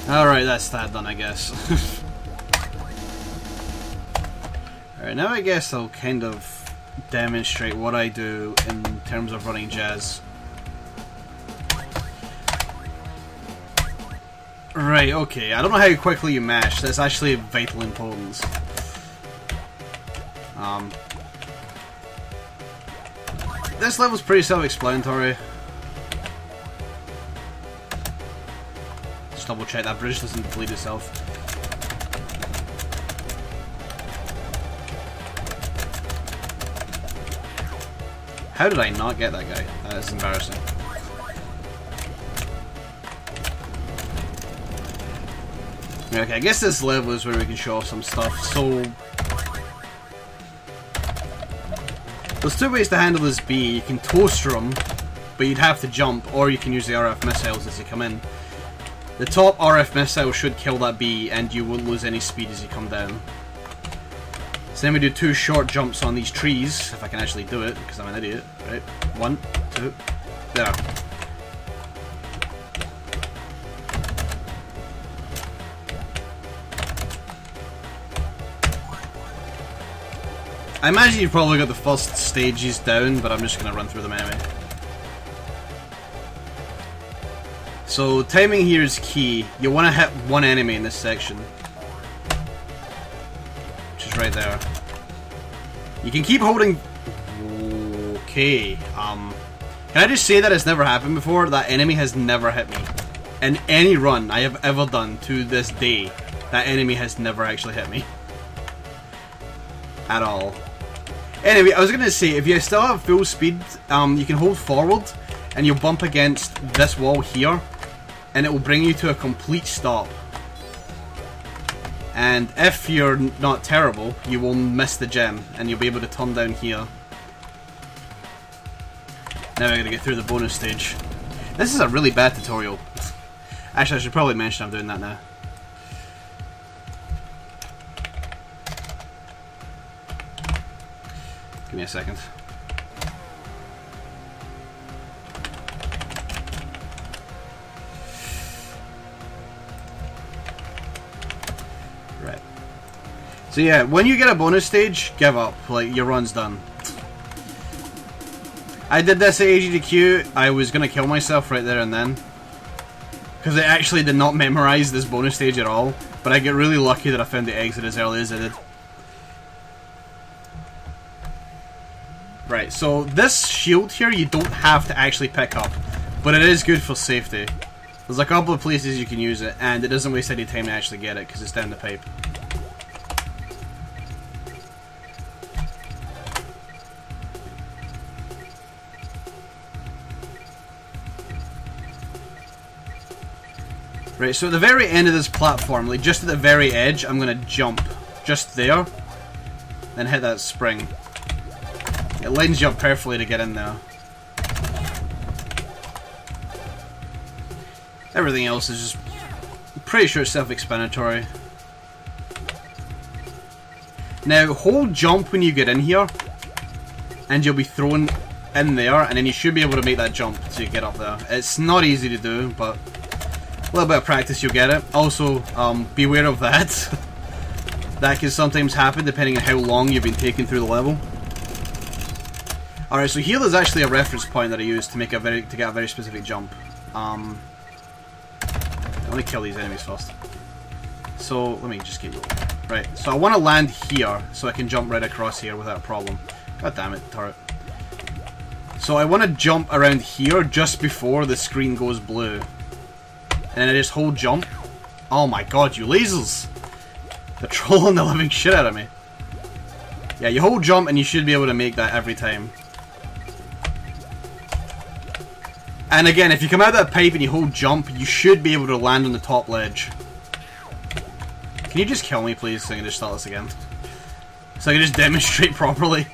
Alright, that's that done, I guess. Alright, now I guess I'll kind of demonstrate what I do in terms of running Jazz. Right, okay, I don't know how quickly you mash, that's actually vital importance. This level's pretty self-explanatory. Just double check that bridge doesn't delete itself. How did I not get that guy? That is embarrassing. Okay, I guess this level is where we can show off some stuff. So there's two ways to handle this bee. You can toaster them, but you'd have to jump, or you can use the RF missiles as they come in. The top RF missile should kill that bee, and you won't lose any speed as you come down. So then we do two short jumps on these trees, if I can actually do it, because I'm an idiot. Right, 1, 2, there. I imagine you've probably got the first stages down, but I'm just going to run through them anyway. So timing here is key. You want to hit one enemy in this section, which is right there. You can keep holding... Okay, can I just say that it's never happened before? That enemy has never hit me. In any run I have ever done to this day, that enemy has never actually hit me. At all. Anyway, I was going to say, if you still have full speed, you can hold forward, and you'll bump against this wall here, and it will bring you to a complete stop. And if you're not terrible, you will miss the gem, and you'll be able to turn down here. Now I gotta get through the bonus stage. This is a really bad tutorial. Actually, I should probably mention I'm doing that now. Give me a second. Right. So yeah, when you get a bonus stage, give up. Like, your run's done. I did this at AGDQ. I was gonna kill myself right there and then, because I actually did not memorize this bonus stage at all. But I get really lucky that I found the exit as early as I did. Right, so this shield here you don't have to actually pick up, but it is good for safety. There's a couple of places you can use it, and it doesn't waste any time to actually get it because it's down the pipe. Right, so at the very end of this platform, like just at the very edge, I'm gonna jump just there, then hit that spring. It lines you up perfectly to get in there. Everything else is just pretty sure it's self-explanatory. Now hold jump when you get in here, and you'll be thrown in there, and then you should be able to make that jump to get up there. It's not easy to do, but a little bit of practice you'll get it. Also, beware of that. That can sometimes happen depending on how long you've been taken through the level. Alright, so here there's actually a reference point that I use to make get a very specific jump. I want to kill these enemies first. So let me just keep going. Right, so I want to land here so I can jump right across here without a problem. God damn it, turret. So I want to jump around here just before the screen goes blue. And then I just hold jump. Oh my god, you lasers! They're trolling the living shit out of me. Yeah, you hold jump and you should be able to make that every time. And again, if you come out of that pipe and you hold jump, you should be able to land on the top ledge. Can you just kill me, please, so I can just start this again? So I can just demonstrate properly.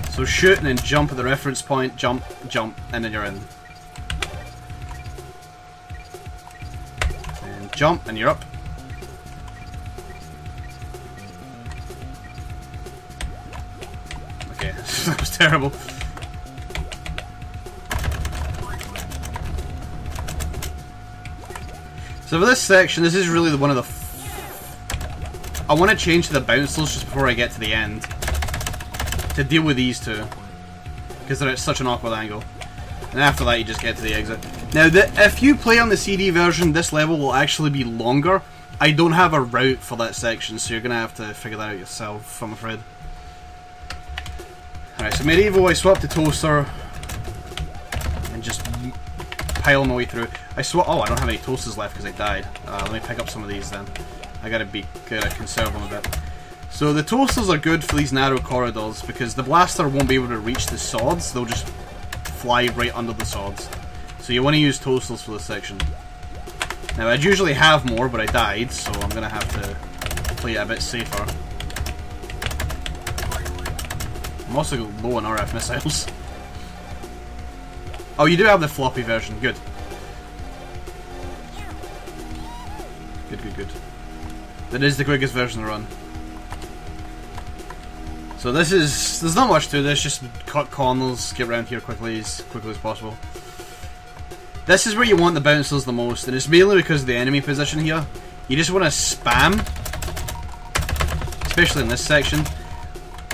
So shoot and then jump at the reference point, jump, jump, and then you're in. And jump, and you're up. Okay, that was terrible. So for this section, this is really one of the... I want to change to the bouncers just before I get to the end. To deal with these two. Because they're at such an awkward angle. And after that you just get to the exit. Now, if you play on the CD version, this level will actually be longer. I don't have a route for that section, so you're going to have to figure that out yourself, I'm afraid. Alright, so Medieval, I swapped to Toaster. And just pile my way through. Oh, I don't have any Toasters left because I died. Let me pick up some of these then. I gotta conserve them a bit. So the Toasters are good for these narrow corridors because the blaster won't be able to reach the swords. They'll just fly right under the swords. So you want to use Toasters for this section. Now I'd usually have more, but I died, so I'm gonna have to play it a bit safer. I'm also low on RF missiles. Oh, you do have the floppy version. Good. Good. That is the quickest version to run. So this is... There's not much to this, just cut corners, get around here quickly as possible. This is where you want the bouncers the most, and it's mainly because of the enemy position here. You just want to spam, especially in this section.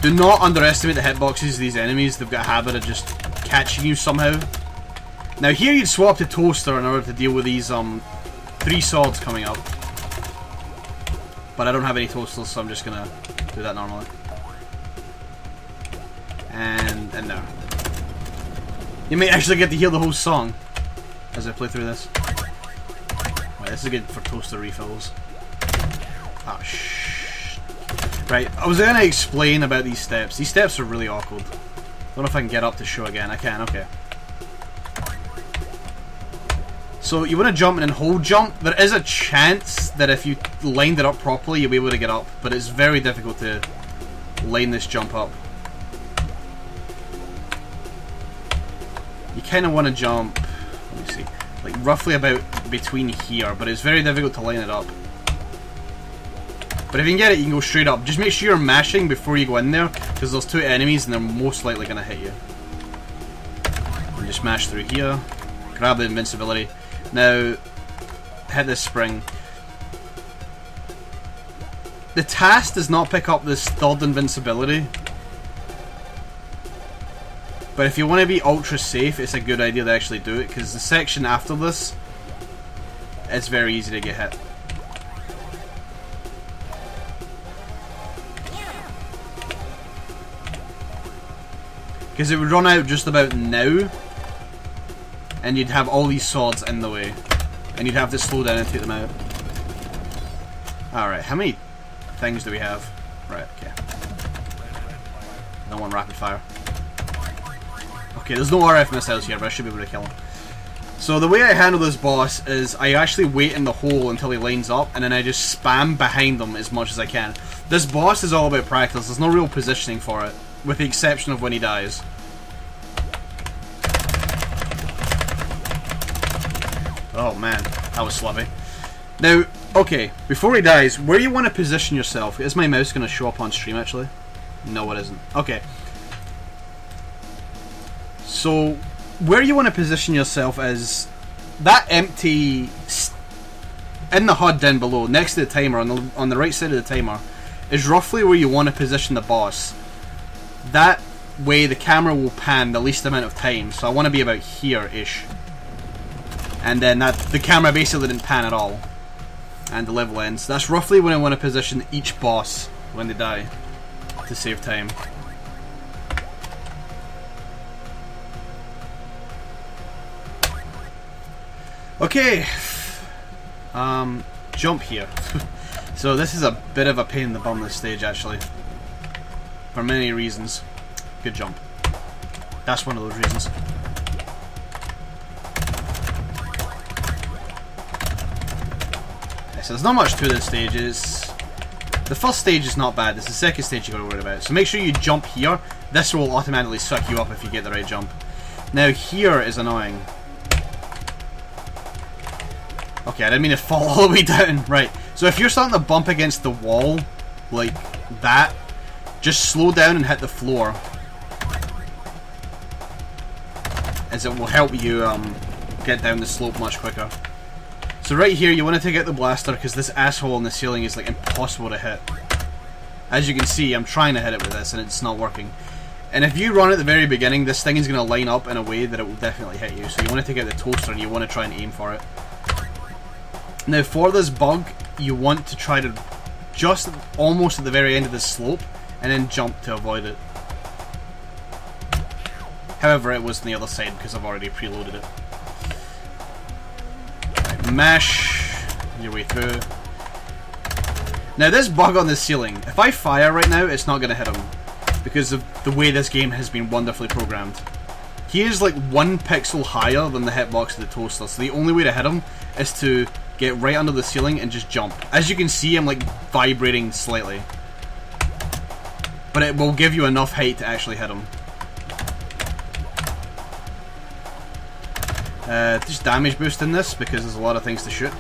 Do not underestimate the hitboxes of these enemies. They've got a habit of just catching you somehow. Now here you'd swap to Toaster in order to deal with these 3 swords coming up. But I don't have any Toasters, so I'm just gonna do that normally. And there. You may actually get to hear the whole song as I play through this. Right, this is good for Toaster refills. Oh, shh. Right, I was gonna explain about these steps. These steps are really awkward. Don't know if I can get up to show again. I can, okay. So you want to jump and then hold jump. There is a chance that if you lined it up properly, you'll be able to get up, but it's very difficult to line this jump up. You kind of want to jump, let me see, like roughly about between here, but it's very difficult to line it up. But if you can get it, you can go straight up. Just make sure you're mashing before you go in there, because there's 2 enemies and they're most likely going to hit you. And just mash through here, grab the invincibility. Now, hit this spring. The task does not pick up this 3rd invincibility. But if you want to be ultra safe, it's a good idea to actually do it, because the section after this, it's very easy to get hit. Because it would run out just about now. And you'd have all these swords in the way. And you'd have to slow down and take them out. Alright, how many things do we have? Right, okay. I don't want rapid fire. Okay, there's no RF missiles here, but I should be able to kill him. So the way I handle this boss is I actually wait in the hole until he lines up, and then I just spam behind him as much as I can. This boss is all about practice. There's no real positioning for it, with the exception of when he dies. Oh man, that was slubby. Now, okay, before he dies, where you want to position yourself... Is my mouse going to show up on stream actually? No, it isn't. Okay. So, where you want to position yourself is that empty... in the HUD down below, next to the timer, on the right side of the timer, is roughly where you want to position the boss. That way the camera will pan the least amount of time, so I want to be about here-ish. And then the camera basically didn't pan at all. And the level ends. That's roughly when I want to position each boss when they die, to save time. Okay. Jump here. So this is a bit of a pain in the bum, this stage actually. For many reasons. Good jump. That's one of those reasons. So there's not much to this stage. The first stage is not bad. It's the second stage you gotta worry about. So make sure you jump here. This will automatically suck you up if you get the right jump. Now here is annoying. Okay, I didn't mean to fall all the way down. Right. So if you're starting to bump against the wall, like that, just slow down and hit the floor. As it will help you get down the slope much quicker. So right here, you want to take out the blaster because this asshole in the ceiling is like impossible to hit. As you can see, I'm trying to hit it with this and it's not working. And if you run at the very beginning, this thing is going to line up in a way that it will definitely hit you. So you want to take out the toaster and you want to try and aim for it. Now for this bug, you want to try to just almost at the very end of the slope and then jump to avoid it. However, it was on the other side because I've already preloaded it. Right, mash your way through. Now this bug on the ceiling, if I fire right now, it's not going to hit him because of the way this game has been wonderfully programmed. He is like 1 pixel higher than the hitbox of the toaster, so the only way to hit him is to get right under the ceiling and just jump. As you can see, I'm like vibrating slightly. But it will give you enough height to actually hit him. Just damage boost in this because there's a lot of things to shoot.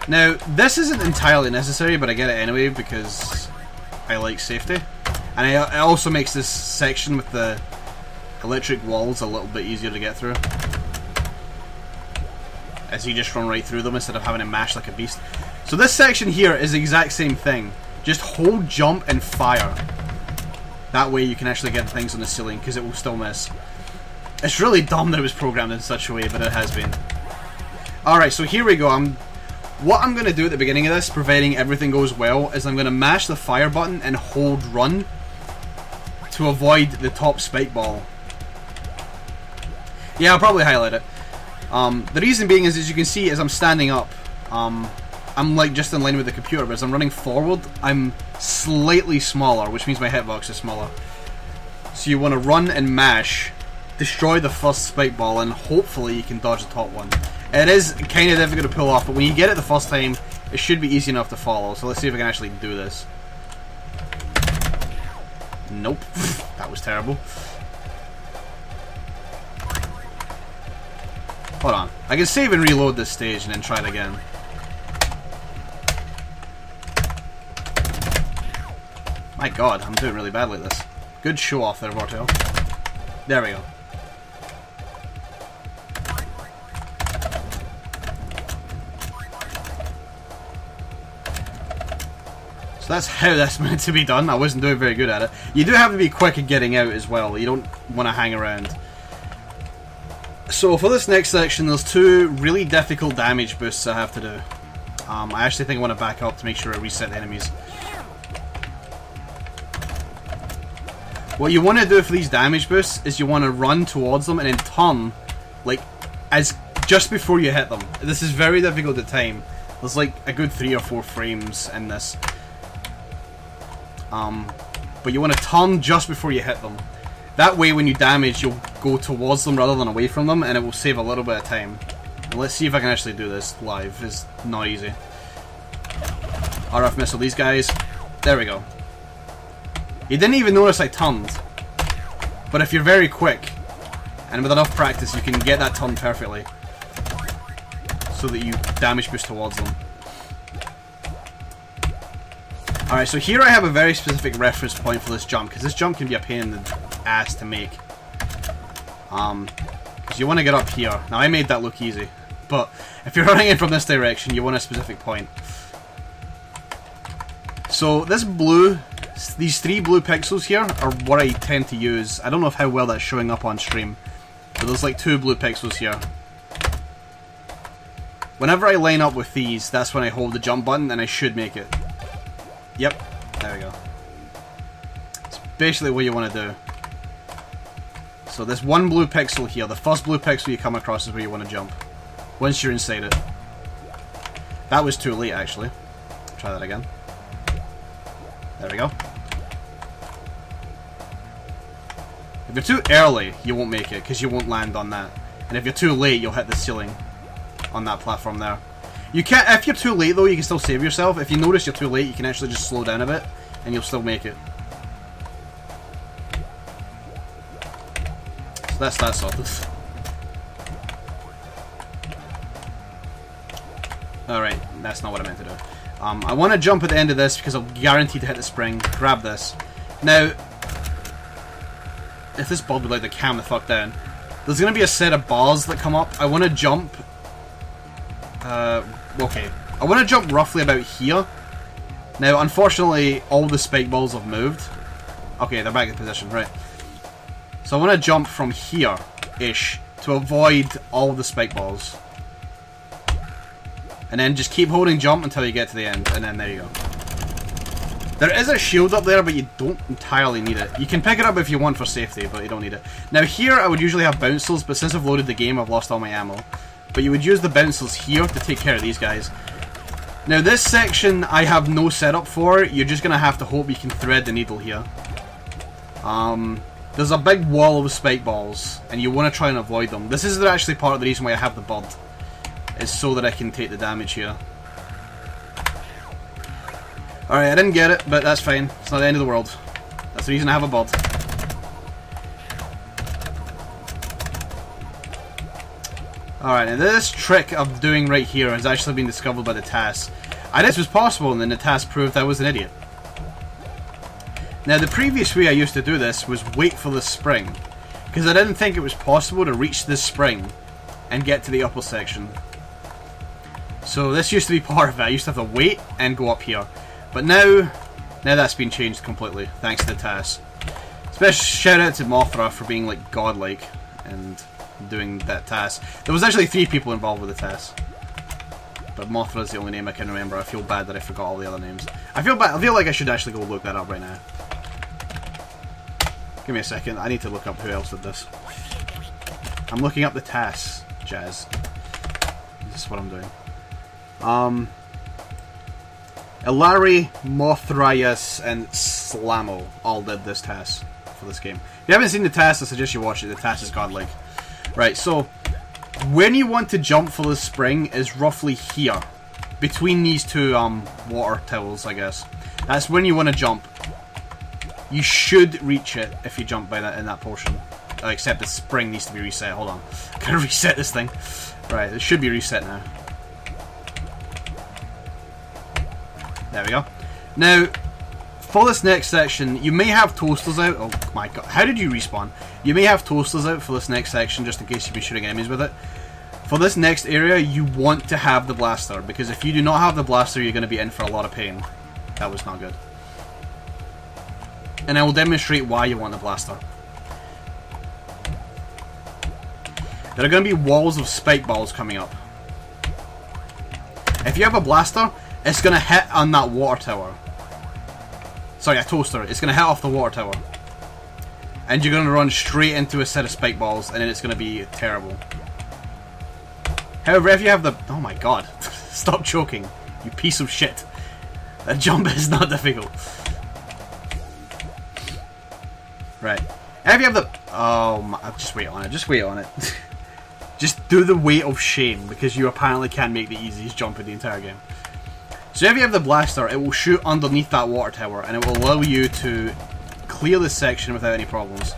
Now, this isn't entirely necessary, but I get it anyway because I like safety. And it also makes this section with the electric walls a little bit easier to get through. As you just run right through them instead of having to mash like a beast. So this section here is the exact same thing. Just hold jump and fire. That way you can actually get things on the ceiling because it will still miss. It's really dumb that it was programmed in such a way, but it has been. Alright, so here we go. What I'm going to do at the beginning of this, providing everything goes well, is I'm going to mash the fire button and hold run to avoid the top spike ball. Yeah, I'll probably highlight it. The reason being is, as you can see, as I'm standing up, I'm like just in line with the computer, but as I'm running forward, I'm slightly smaller, which means my hitbox is smaller. So you want to run and mash, destroy the first spike ball, and hopefully you can dodge the top one. It is kind of difficult to pull off, but when you get it the first time, it should be easy enough to follow. So let's see if I can actually do this. Nope. That was terrible. Hold on. I can save and reload this stage and then try it again. My god, I'm doing really badly at this. Good show off there, Vortail. There we go. So that's how that's meant to be done. I wasn't doing very good at it. You do have to be quick at getting out as well. You don't want to hang around. So for this next section, there's 2 really difficult damage boosts I have to do. I actually think I want to back up to make sure I reset the enemies. What you want to do for these damage boosts is you want to run towards them and then turn, like, as just before you hit them. This is very difficult to time. There's like a good 3 or 4 frames in this. But you want to turn just before you hit them. That way when you damage, you'll go towards them rather than away from them, and it will save a little bit of time. And let's see if I can actually do this live. It's not easy. RF missile these guys. There we go. You didn't even notice I turned. But if you're very quick, and with enough practice, you can get that turn perfectly. So that you damage boost towards them. Alright, so here I have a very specific reference point for this jump, because this jump can be a pain in the ass to make. Because you want to get up here. Now I made that look easy, but if you're running in from this direction, you want a specific point. So this blue, these 3 blue pixels here are what I tend to use. I don't know how well that's showing up on stream, but there's like 2 blue pixels here. Whenever I line up with these, that's when I hold the jump button and I should make it. Yep, there we go. It's basically what you want to do. So this 1 blue pixel here, the first blue pixel you come across is where you want to jump. Once you're inside it. That was too late actually. Try that again. There we go. If you're too early, you won't make it, because you won't land on that. And if you're too late, you'll hit the ceiling on that platform there. You can't, if you're too late though, you can still save yourself. If you notice you're too late, you can actually just slow down a bit, and you'll still make it. So that's that sorted. Alright, that's not what I meant to do. I want to jump at the end of this because I'm guaranteed to hit the spring. Grab this. Now, if this bud would like to calm the fuck down, there's going to be a set of bars that come up. I want to jump... okay. I want to jump roughly about here. Now, unfortunately, all the spike balls have moved. Okay, they're back in position, right. So I want to jump from here-ish to avoid all the spike balls. And then just keep holding jump until you get to the end, and then there you go. There is a shield up there, but you don't entirely need it. You can pick it up if you want for safety, but you don't need it. Now here, I would usually have bouncers, but since I've loaded the game, I've lost all my ammo. But you would use the bouncers here to take care of these guys. Now this section, I have no setup for. You're just going to have to hope you can thread the needle here. There's a big wall of spike balls, and you want to try and avoid them. This is actually part of the reason why I have the bud. Is so that I can take the damage here. Alright, I didn't get it, but that's fine. It's not the end of the world. That's the reason I have a bud. Alright, now this trick of doing right here has actually been discovered by the TAS. I knew this was possible, and then the TAS proved I was an idiot. Now, the previous way I used to do this was wait for the spring, because I didn't think it was possible to reach this spring and get to the upper section. So this used to be part of it. I used to have to wait and go up here. But now that's been changed completely, thanks to the TAS. Special shout out to Mothra for being like godlike and doing that TAS. There was actually 3 people involved with the TAS. But Mothra is the only name I can remember. I feel bad that I forgot all the other names. I feel like I should actually go look that up right now. Give me a second, I need to look up who else did this. I'm looking up the TAS, Jazz. This is what I'm doing. Illari, Mothraius, and Slamo all did this TAS for this game. If you haven't seen the TAS, I suggest you watch it. The TAS is godlike. Right, so when you want to jump for the spring is roughly here. Between these two water towels, I guess. That's when you want to jump. You should reach it if you jump by that in that portion. Except the spring needs to be reset. Hold on. Gotta reset this thing. Right, it should be reset now. There we go. Now, for this next section, you may have toasters out. Oh my god, how did you respawn? You may have toasters out for this next section, just in case you've been shooting enemies with it. For this next area, you want to have the blaster, because if you do not have the blaster, you're going to be in for a lot of pain. That was not good. And I will demonstrate why you want the blaster. There are going to be walls of spike balls coming up. If you have a blaster, it's going to hit on that water tower. Sorry, a toaster. It's going to hit off the water tower. And you're going to run straight into a set of spike balls, and then it's going to be terrible. However, if you have the... Oh my god. Stop choking, you piece of shit. That jump is not difficult. Right. If you have the... Oh my... Just wait on it. Just wait on it. Just do the weight of shame, because you apparently can't make the easiest jump in the entire game. So if you have the blaster, it will shoot underneath that water tower, and it will allow you to clear this section without any problems.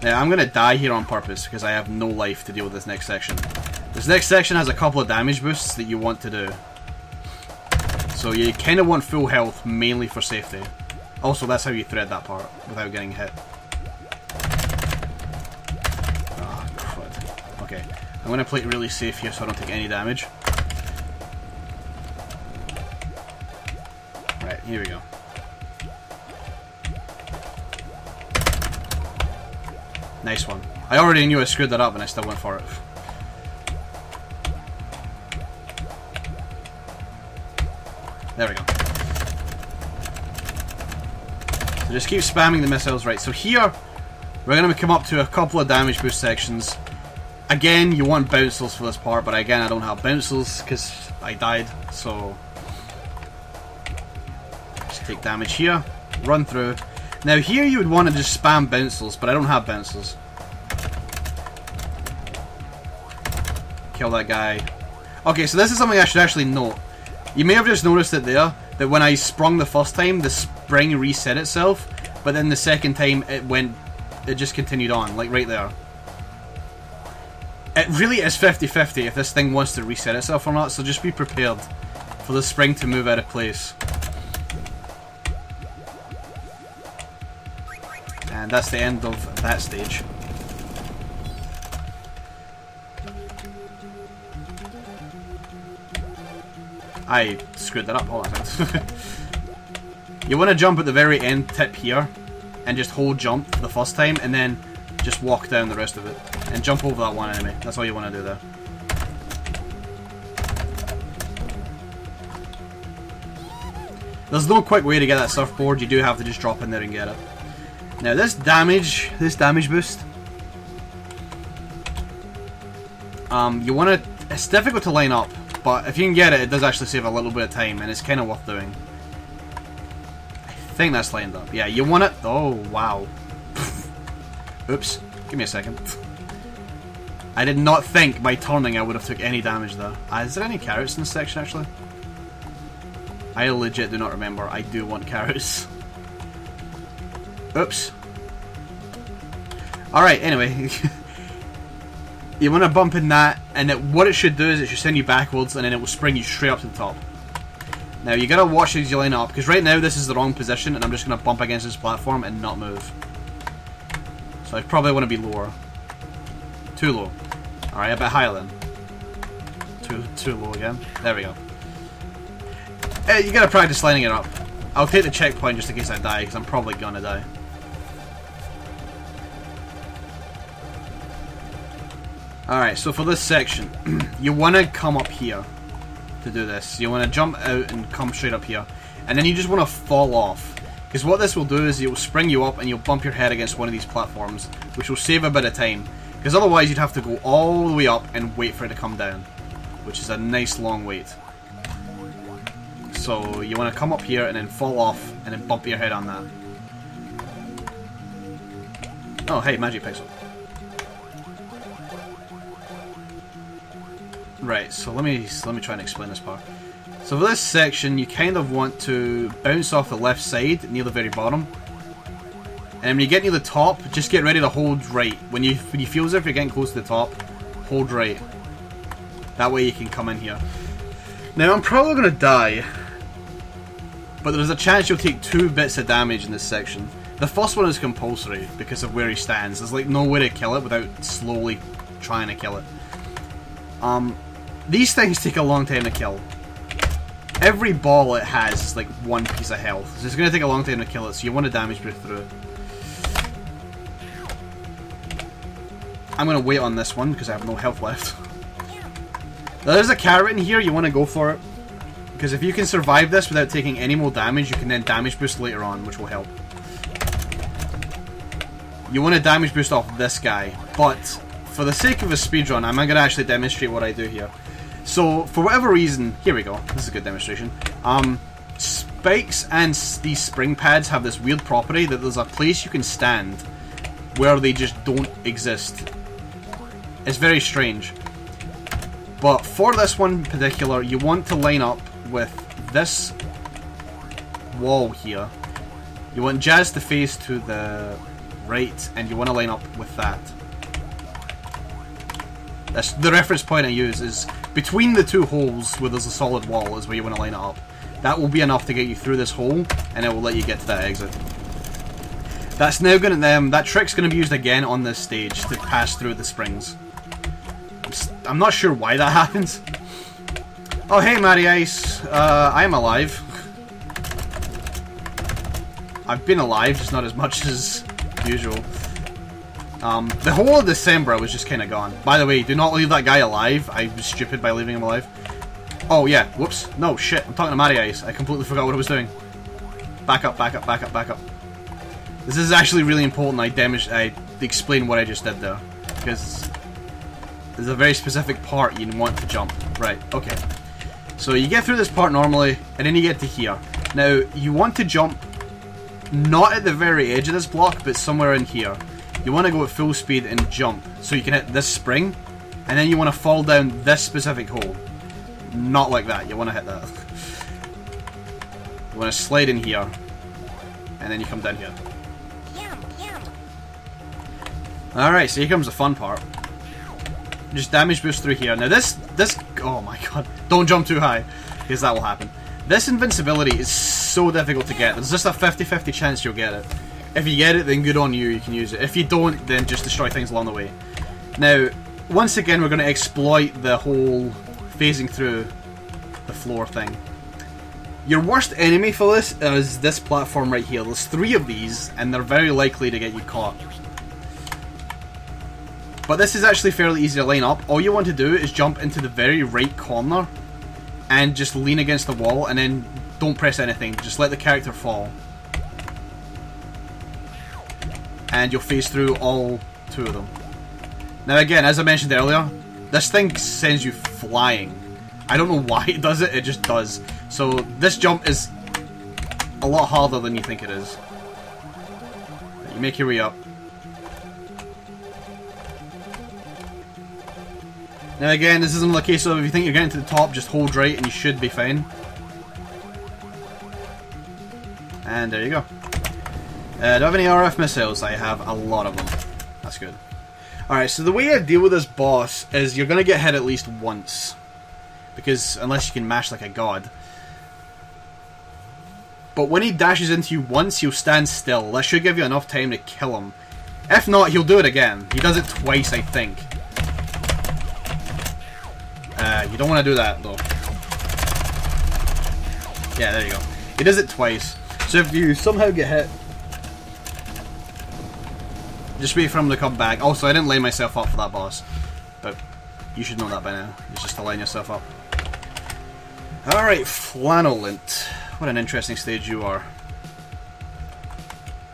Now, I'm going to die here on purpose, because I have no life to deal with this next section. This next section has a couple of damage boosts that you want to do. So you kind of want full health, mainly for safety. Also, that's how you thread that part, without getting hit. Ah, crud. Okay, I'm going to play it really safe here so I don't take any damage. Right, here we go. Nice one. I already knew I screwed that up and I still went for it. There we go. So just keep spamming the missiles. Right, so here we're going to come up to a couple of damage boost sections. Again, you want bouncers for this part, but again I don't have bouncers because I died, so just take damage here, run through. Now here you would want to just spam bouncers, but I don't have bouncers. Kill that guy. Okay, so this is something I should actually note. You may have just noticed it there, that when I sprung the first time, the spring reset itself, but then the second time it just continued on, like right there. It really is 50-50 if this thing wants to reset itself or not, so just be prepared for the spring to move out of place. And that's the end of that stage. I screwed that up. Hold on a second. You want to jump at the very end tip here, and just hold jump for the first time, and then just walk down the rest of it. And jump over that one enemy. That's all you want to do there. There's no quick way to get that surfboard, you do have to just drop in there and get it. Now this damage boost, you want to, it's difficult to line up, but if you can get it, it does actually save a little bit of time, and it's kind of worth doing. I think that's lined up. Yeah, you want it, oh wow. Oops, give me a second. I did not think by turning I would have took any damage there. Is there any carrots in this section actually? I legit do not remember. I do want carrots. Oops. Alright, anyway. You want to bump in that, and what it should do is it should send you backwards, and then it will spring you straight up to the top. Now, you gotta watch as you line up, because right now this is the wrong position, and I'm just gonna bump against this platform and not move. So I probably want to be lower. Too low. Alright, a bit higher then. Too low again. There we go. You gotta practice lining it up. I'll take the checkpoint just in case I die, because I'm probably gonna die. Alright, so for this section, you want to come up here to do this. You want to jump out and come straight up here. And then you just want to fall off. Because what this will do is it will spring you up and you'll bump your head against one of these platforms, which will save a bit of time. Because otherwise you'd have to go all the way up and wait for it to come down, which is a nice long wait. So you want to come up here and then fall off and then bump your head on that. Oh, hey, magic pixel. Right, so let me try and explain this part. So for this section, you kind of want to bounce off the left side near the very bottom, and when you get near the top, just get ready to hold right. When you feel as if you're getting close to the top, hold right. That way you can come in here. Now I'm probably gonna die, but there's a chance you'll take 2 bits of damage in this section. The first one is compulsory because of where he stands. There's like no way to kill it without slowly trying to kill it. These things take a long time to kill. Every ball it has is like 1 piece of health, so it's going to take a long time to kill it, so you want to damage boost through it. I'm going to wait on this one because I have no health left. There's a carrot in here, you want to go for it. Because if you can survive this without taking any more damage, you can then damage boost later on, which will help. You want to damage boost off this guy, but for the sake of a speedrun, I'm going to actually demonstrate what I do here. So, for whatever reason, here we go, this is a good demonstration. Spikes and these spring pads have this weird property that there's a place you can stand where they just don't exist. It's very strange. But for this one in particular, you want to line up with this wall here. You want Jazz to face to the right, and you want to line up with that. That's the reference point I use, is between the 2 holes where there's a solid wall is where you want to line it up. That will be enough to get you through this hole, and it will let you get to that exit. That's now going to that trick's going to be used again on this stage to pass through the springs. I'm not sure why that happens. Oh hey Matty Ice, I am alive. I've been alive, just not as much as usual. The whole of December was just kind of gone. By the way, do not leave that guy alive. I was stupid by leaving him alive. Oh yeah, whoops. No, shit, I'm talking to Matty Ice. I completely forgot what I was doing. Back up, back up, back up, back up. This is actually really important I explain what I just did there. Because there's a very specific part you want to jump. Right, okay. So you get through this part normally, and then you get to here. Now, you want to jump not at the very edge of this block, but somewhere in here. You want to go at full speed and jump, so you can hit this spring, and then you want to fall down this specific hole. Not like that, you want to hit that. You want to slide in here, and then you come down here. Alright, so here comes the fun part. Just damage boost through here. Now this, oh my god, don't jump too high, because that will happen. This invincibility is so difficult to get. There's just a 50-50 chance you'll get it. If you get it, then good on you, you can use it. If you don't, then just destroy things along the way. Now, once again, we're going to exploit the whole phasing through the floor thing. Your worst enemy for this is this platform right here. There's 3 of these, and they're very likely to get you caught. But this is actually fairly easy to line up. All you want to do is jump into the very right corner and just lean against the wall, and then don't press anything. Just let the character fall. And you'll phase through all 2 of them. Now again, as I mentioned earlier, this thing sends you flying. I don't know why it does it, it just does. So this jump is a lot harder than you think it is. You make your way up. Now again, this isn't a case of if you think you're getting to the top, just hold right and you should be fine. And there you go. Do I have any RF missiles? I have a lot of them. That's good. Alright, so the way I deal with this boss is you're going to get hit at least once. Because, unless you can mash like a god. But when he dashes into you once, he'll stand still. That should give you enough time to kill him. If not, he'll do it again. He does it twice, I think. You don't want to do that, though. Yeah, there you go. He does it twice. So if you somehow get hit, just wait for him to come back. Also, I didn't line myself up for that boss. But you should know that by now. It's just to line yourself up. Alright, Flannelint. What an interesting stage you are.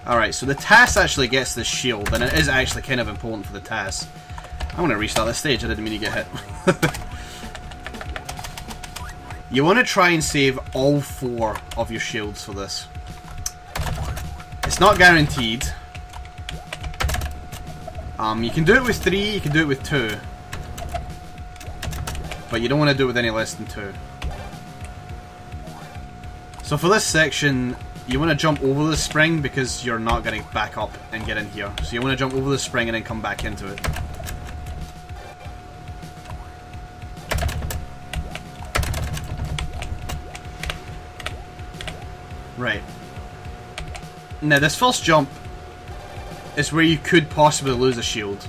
Alright, so the TAS actually gets this shield, and it is actually kind of important for the TAS. I'm going to restart this stage, I didn't mean to get hit. You want to try and save all 4 of your shields for this. It's not guaranteed. You can do it with 3, you can do it with 2. But you don't want to do it with any less than 2. So for this section, you want to jump over the spring because you're not going to back up and get in here. So you want to jump over the spring and then come back into it. Right. Now this first jump is where you could possibly lose a shield.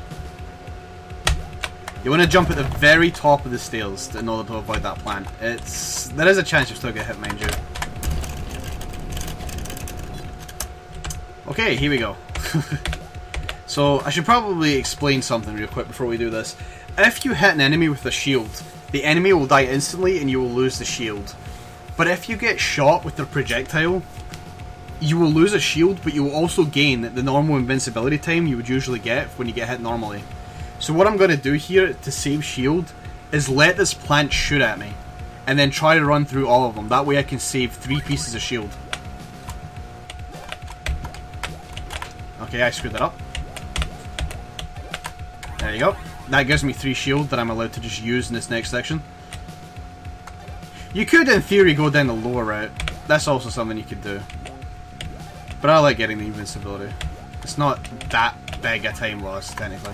You want to jump at the very top of the stairs in order to avoid that plant. There is a chance you'll still get hit, mind you. Okay, here we go. So I should probably explain something real quick before we do this. If you hit an enemy with a shield, the enemy will die instantly and you will lose the shield. But if you get shot with their projectile, you will lose a shield, but you will also gain the normal invincibility time you would usually get when you get hit normally. So what I'm going to do here to save shield is let this plant shoot at me, and then try to run through all of them. That way I can save 3 pieces of shield. Okay, I screwed that up. There you go. That gives me 3 shield that I'm allowed to just use in this next section. You could, in theory, go down the lower route. That's also something you could do. But I like getting the invincibility. It's not that big a time loss, technically.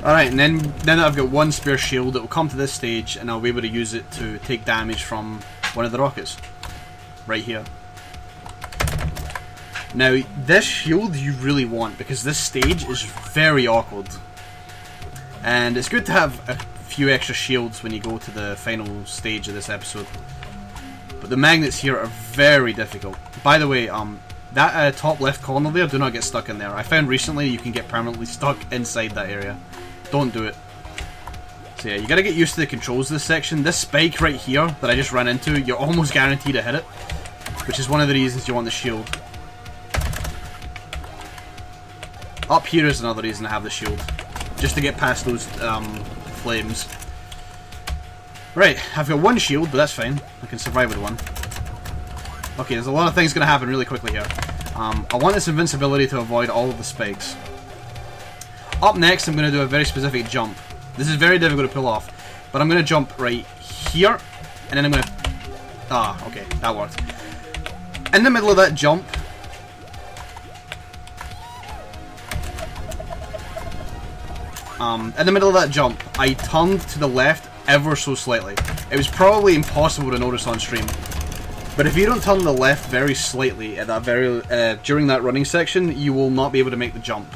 Alright, and then now that I've got 1 spare shield, it will come to this stage, and I'll be able to use it to take damage from one of the rockets. Right here. Now, this shield you really want, because this stage is very awkward. And it's good to have a few extra shields when you go to the final stage of this episode. But the magnets here are very difficult. By the way, that top left corner there, do not get stuck in there. I found recently you can get permanently stuck inside that area. Don't do it. So yeah, you gotta get used to the controls of this section. This spike right here that I just ran into, you're almost guaranteed to hit it. Which is one of the reasons you want the shield. Up here is another reason to have the shield. Just to get past those flames. Right, I've got 1 shield, but that's fine. I can survive with 1. Okay, there's a lot of things going to happen really quickly here. I want this invincibility to avoid all of the spikes. Up next, I'm going to do a very specific jump. This is very difficult to pull off. But I'm going to jump right here, and then I'm going to... Ah, okay, that worked. In the middle of that jump... in the middle of that jump, I turned to the left ever so slightly. It was probably impossible to notice on stream. But if you don't turn the left very slightly at that during that running section, you will not be able to make the jump.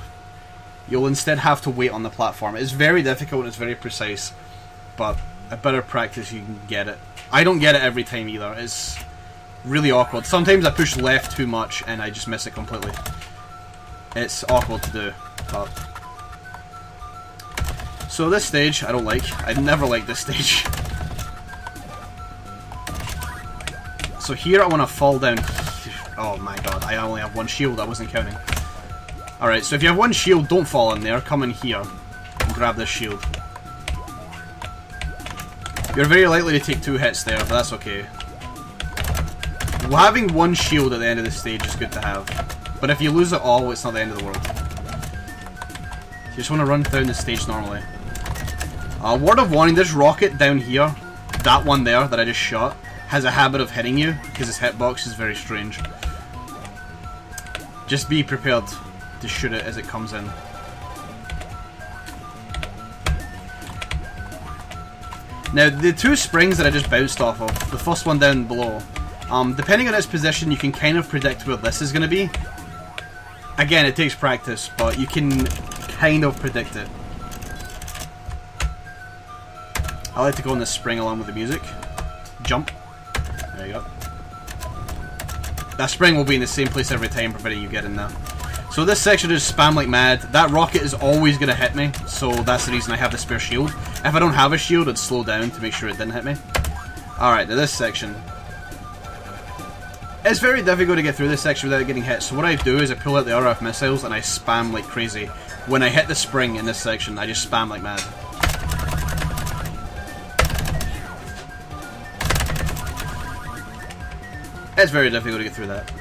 You'll instead have to wait on the platform. It's very difficult and it's very precise, but a better practice you can get it. I don't get it every time either. It's really awkward. Sometimes I push left too much and I just miss it completely. It's awkward to do, but... So this stage, I don't like. I never liked this stage. So here I want to fall down. Oh my god, I only have one shield, I wasn't counting. Alright, so if you have one shield, don't fall in there. Come in here and grab this shield. You're very likely to take 2 hits there, but that's okay. Well, having one shield at the end of the stage is good to have. But if you lose it all, it's not the end of the world. You just want to run down the stage normally. Word of warning, this rocket down here, that one there that I just shot, has a habit of hitting you, because its hitbox is very strange. Just be prepared to shoot it as it comes in. Now, the 2 springs that I just bounced off of, the first one down below, depending on its position, you can kind of predict where this is going to be. Again, it takes practice, but you can kind of predict it. I like to go on this spring along with the music. Jump. There you go. That spring will be in the same place every time, providing you get in there. So this section is spam like mad. That rocket is always going to hit me, so that's the reason I have the spare shield. If I don't have a shield, I'd slow down to make sure it didn't hit me. Alright, now this section. It's very difficult to get through this section without getting hit, so what I do is I pull out the RF missiles and I spam like crazy. When I hit the spring in this section, I just spam like mad. It's very difficult to get through that.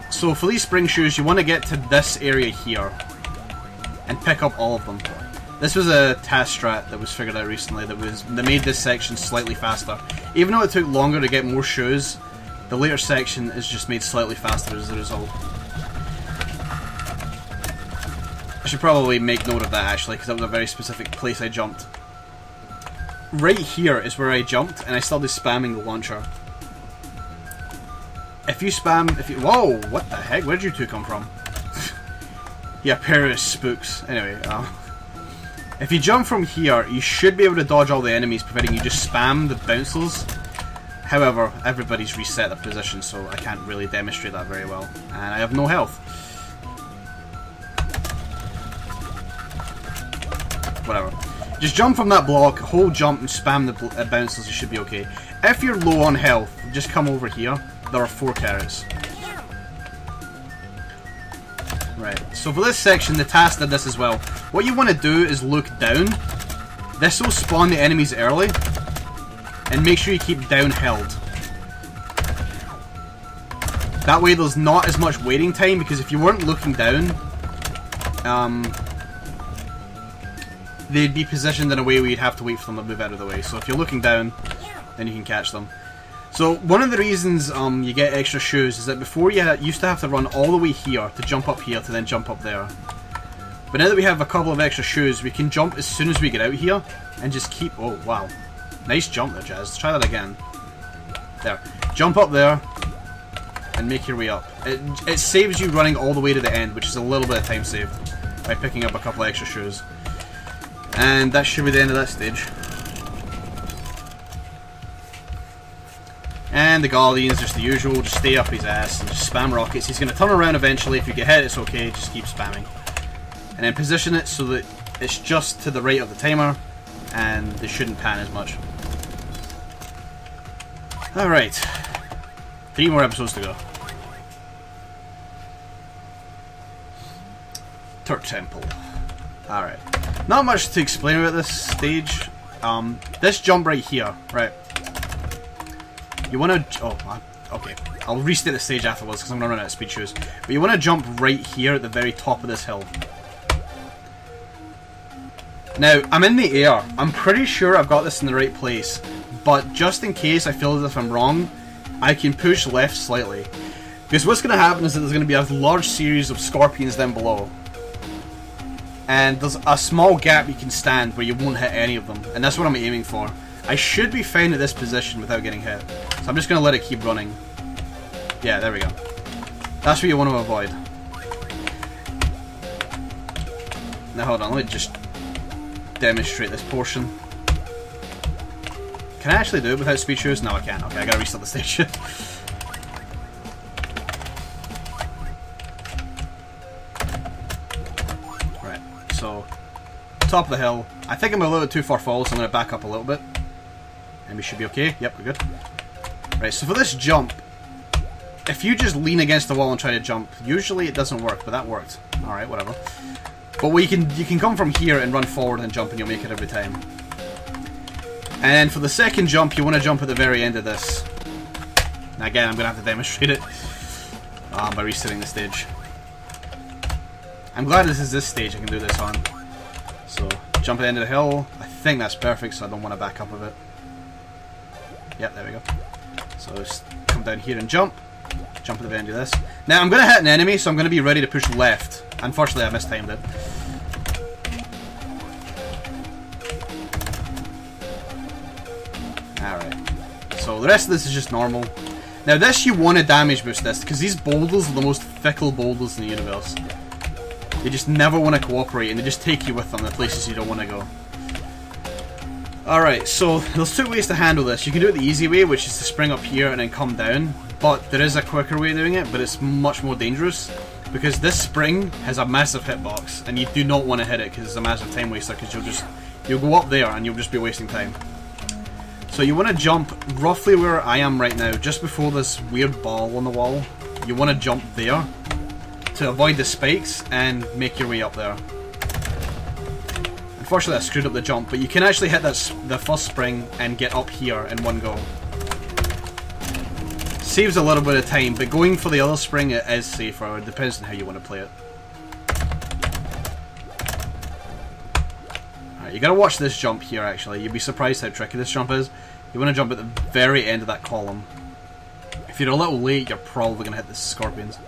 So for these spring shoes, you want to get to this area here and pick up all of them. This was a task strat that was figured out recently that made this section slightly faster. Even though it took longer to get more shoes, the later section is just made slightly faster as a result. I should probably make note of that actually, because that was a very specific place I jumped. Right here is where I jumped, and I started spamming the launcher. If you spam, whoa, what the heck? Where did you 2 come from? Yeah, pair of spooks. Anyway, if you jump from here, you should be able to dodge all the enemies, providing you just spam the bouncers. However, everybody's reset their position, so I can't really demonstrate that very well. And I have no health. Whatever. Just jump from that block, hold jump, and spam the bouncers, you should be okay. If you're low on health, just come over here. There are 4 carrots. Right, so for this section, the task did this as well. What you want to do is look down. This will spawn the enemies early. And make sure you keep down held. That way there's not as much waiting time, because if you weren't looking down, they'd be positioned in a way where you'd have to wait for them to move out of the way. So if you're looking down, then you can catch them. So one of the reasons you get extra shoes is that before you used to have to run all the way here to jump up here to then jump up there. But now that we have a couple of extra shoes, we can jump as soon as we get out here and just keep... Oh, wow. Nice jump there, Jazz. Try that again. There. Jump up there and make your way up. It saves you running all the way to the end, which is a little bit of time saved by picking up a couple of extra shoes. And that should be the end of that stage. And the Guardian's just the usual, just stay up his ass and just spam rockets. He's going to turn around eventually. If you get hit, it's okay, just keep spamming. And then position it so that it's just to the right of the timer, and they shouldn't pan as much. Alright. 3 more episodes to go. Turk Temple. Alright. Not much to explain about this stage. This jump right here, right. You want to... Oh, okay. I'll restate the stage afterwards because I'm going to run out of speed shoes. But you want to jump right here at the very top of this hill. Now, I'm in the air. I'm pretty sure I've got this in the right place. But just in case I feel as if I'm wrong, I can push left slightly. Because what's going to happen is that there's going to be a large series of scorpions down below. and there's a small gap you can stand where you won't hit any of them, and that's what I'm aiming for. I should be fine at this position without getting hit, so I'm just going to let it keep running. Yeah, there we go. That's what you want to avoid. Now hold on, let me just demonstrate this portion. Can I actually do it without speed shoes? No, I can't. Okay, I gotta restart the stage. Right, so top of the hill. I think I'm a little too far forward, so I'm gonna back up a little bit. And we should be okay. Yep, we're good. Right, so for this jump, if you just lean against the wall and try to jump, usually it doesn't work, but that worked. Alright, whatever. But what you can come from here and run forward and jump, and you'll make it every time. And then for the second jump, you want to jump at the very end of this. Now again, I'm going to have to demonstrate it by resetting the stage. I'm glad this is this stage I can do this on. So, jump at the end of the hill. I think that's perfect, so I don't want to back up of it. Yep, there we go. So just come down here and jump. Jump at the end of this. Now I'm going to hit an enemy, so I'm going to be ready to push left. Unfortunately, I mistimed it. Alright. So the rest of this is just normal. Now this you want to damage boost this, because these boulders are the most fickle boulders in the universe. They just never want to cooperate, and they just take you with them to places you don't want to go. Alright, so there's two ways to handle this. You can do it the easy way, which is to spring up here and then come down. But there is a quicker way of doing it, but it's much more dangerous. Because this spring has a massive hitbox, and you do not want to hit it because it's a massive time waster, because you'll go up there and you'll just be wasting time. So you want to jump roughly where I am right now, just before this weird ball on the wall. You want to jump there to avoid the spikes and make your way up there. Unfortunately I screwed up the jump, but you can actually hit the first spring and get up here in one go. Saves a little bit of time, but going for the other spring it is safer. It depends on how you want to play it. Alright, you gotta watch this jump here actually. You'd be surprised how tricky this jump is. You want to jump at the very end of that column. If you're a little late, you're probably gonna hit the scorpions.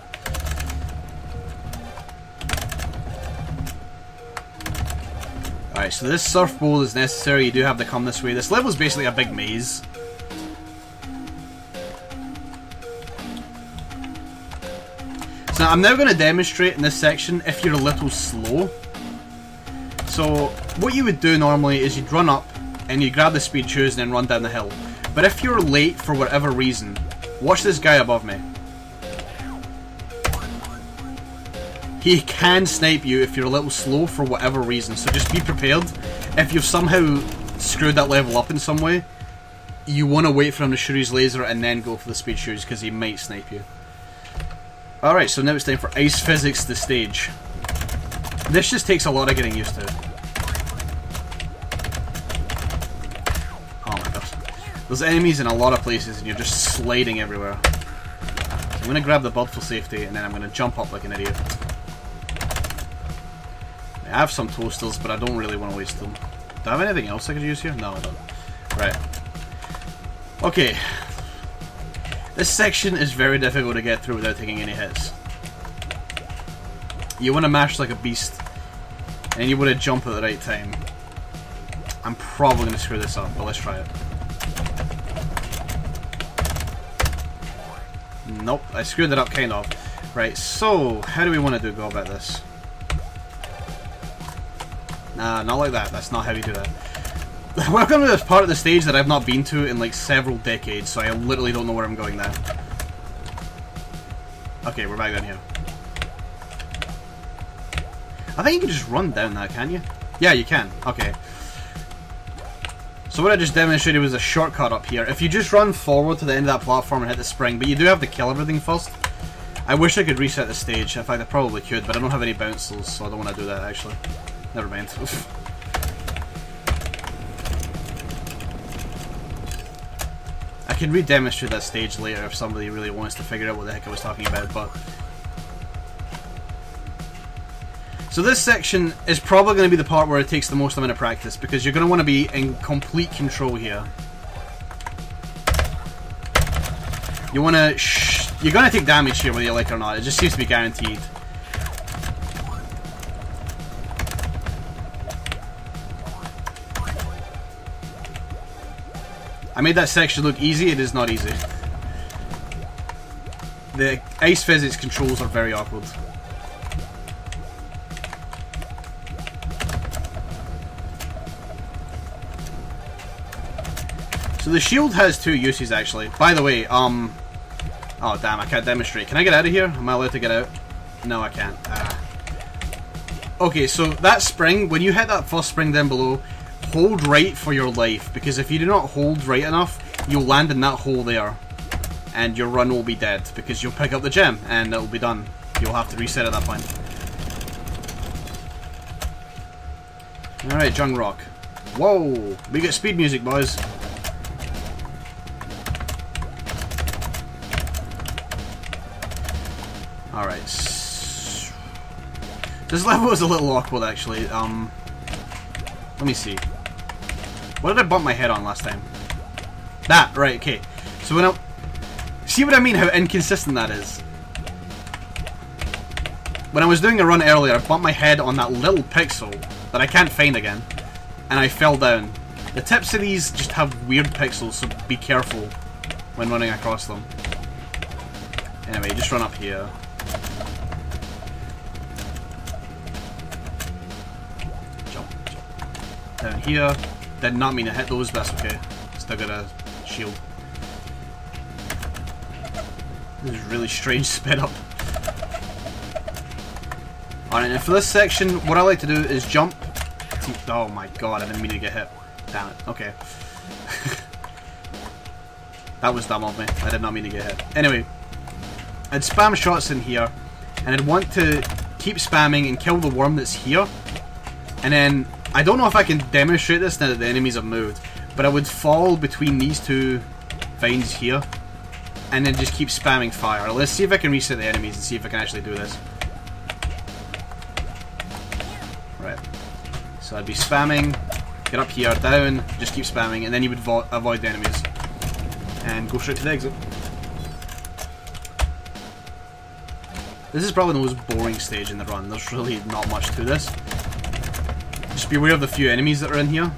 Alright, so this surf bowl is necessary. You do have to come this way. This level is basically a big maze. So I'm now going to demonstrate in this section if you're a little slow. So what you would do normally is you'd run up and you grab the speed shoes and then run down the hill. But if you're late for whatever reason, watch this guy above me. He can snipe you if you're a little slow for whatever reason, so just be prepared. If you've somehow screwed that level up in some way, you want to wait for him to shoot his laser and then go for the speed shoes, because he might snipe you. Alright, so now it's time for Ice Physics, the stage. This just takes a lot of getting used to. Oh my gosh. There's enemies in a lot of places and you're just sliding everywhere. So I'm going to grab the bird for safety and then I'm going to jump up like an idiot. I have some toasters, but I don't really want to waste them. Do I have anything else I could use here? No, I don't. Right. Okay. This section is very difficult to get through without taking any hits. You want to mash like a beast, and you want to jump at the right time. I'm probably going to screw this up, but let's try it. Nope, I screwed it up kind of. Right, so how do we want to go about this? Nah, not like that. That's not how you do that. Welcome to this part of the stage that I've not been to in like several decades, so I literally don't know where I'm going now. Okay, we're back down here. I think you can just run down that, can you? Yeah, you can. Okay. So what I just demonstrated was a shortcut up here. If you just run forward to the end of that platform and hit the spring, but you do have to kill everything first. I wish I could reset the stage. In fact, I probably could, but I don't have any bouncers, so I don't want to do that actually. Never mind. I can re-demonstrate that stage later if somebody really wants to figure out what the heck I was talking about, but... So this section is probably going to be the part where it takes the most amount of practice, because you're going to want to be in complete control here. You want to... You're going to take damage here whether you like it or not, it just seems to be guaranteed. I made that section look easy, it is not easy. The ice physics controls are very awkward. So the shield has two uses actually. By the way, oh damn, I can't demonstrate. Can I get out of here? Am I allowed to get out? No, I can't. Okay, so that spring, when you hit that first spring down below, hold right for your life, because if you do not hold right enough, you'll land in that hole there, and your run will be dead, because you'll pick up the gem, and it'll be done. You'll have to reset at that point. Alright, Jung Rock. Whoa! We get speed music, boys. Alright. This level is a little awkward, actually. Let me see. What did I bump my head on last time? That, right, okay. So when I... See what I mean, how inconsistent that is? When I was doing a run earlier, I bumped my head on that little pixel that I can't find again, and I fell down. The tips of these just have weird pixels, so be careful when running across them. Anyway, just run up here. Jump. Down here. Did not mean to hit those, but that's okay. Still got a shield. This is really strange sped up. Alright, and for this section, what I like to do is jump. Oh my god, I didn't mean to get hit. Damn it. Okay. That was dumb of me. I did not mean to get hit. Anyway, I'd spam shots in here, and I'd want to keep spamming and kill the worm that's here. And then, I don't know if I can demonstrate this now that the enemies have moved, but I would fall between these two vines here, and then just keep spamming fire. Let's see if I can reset the enemies and see if I can actually do this. Right. So I'd be spamming, get up here, down, just keep spamming, and then you would avoid the enemies. And go straight to the exit. This is probably the most boring stage in the run. There's really not much to this. Just be aware of the few enemies that are in here.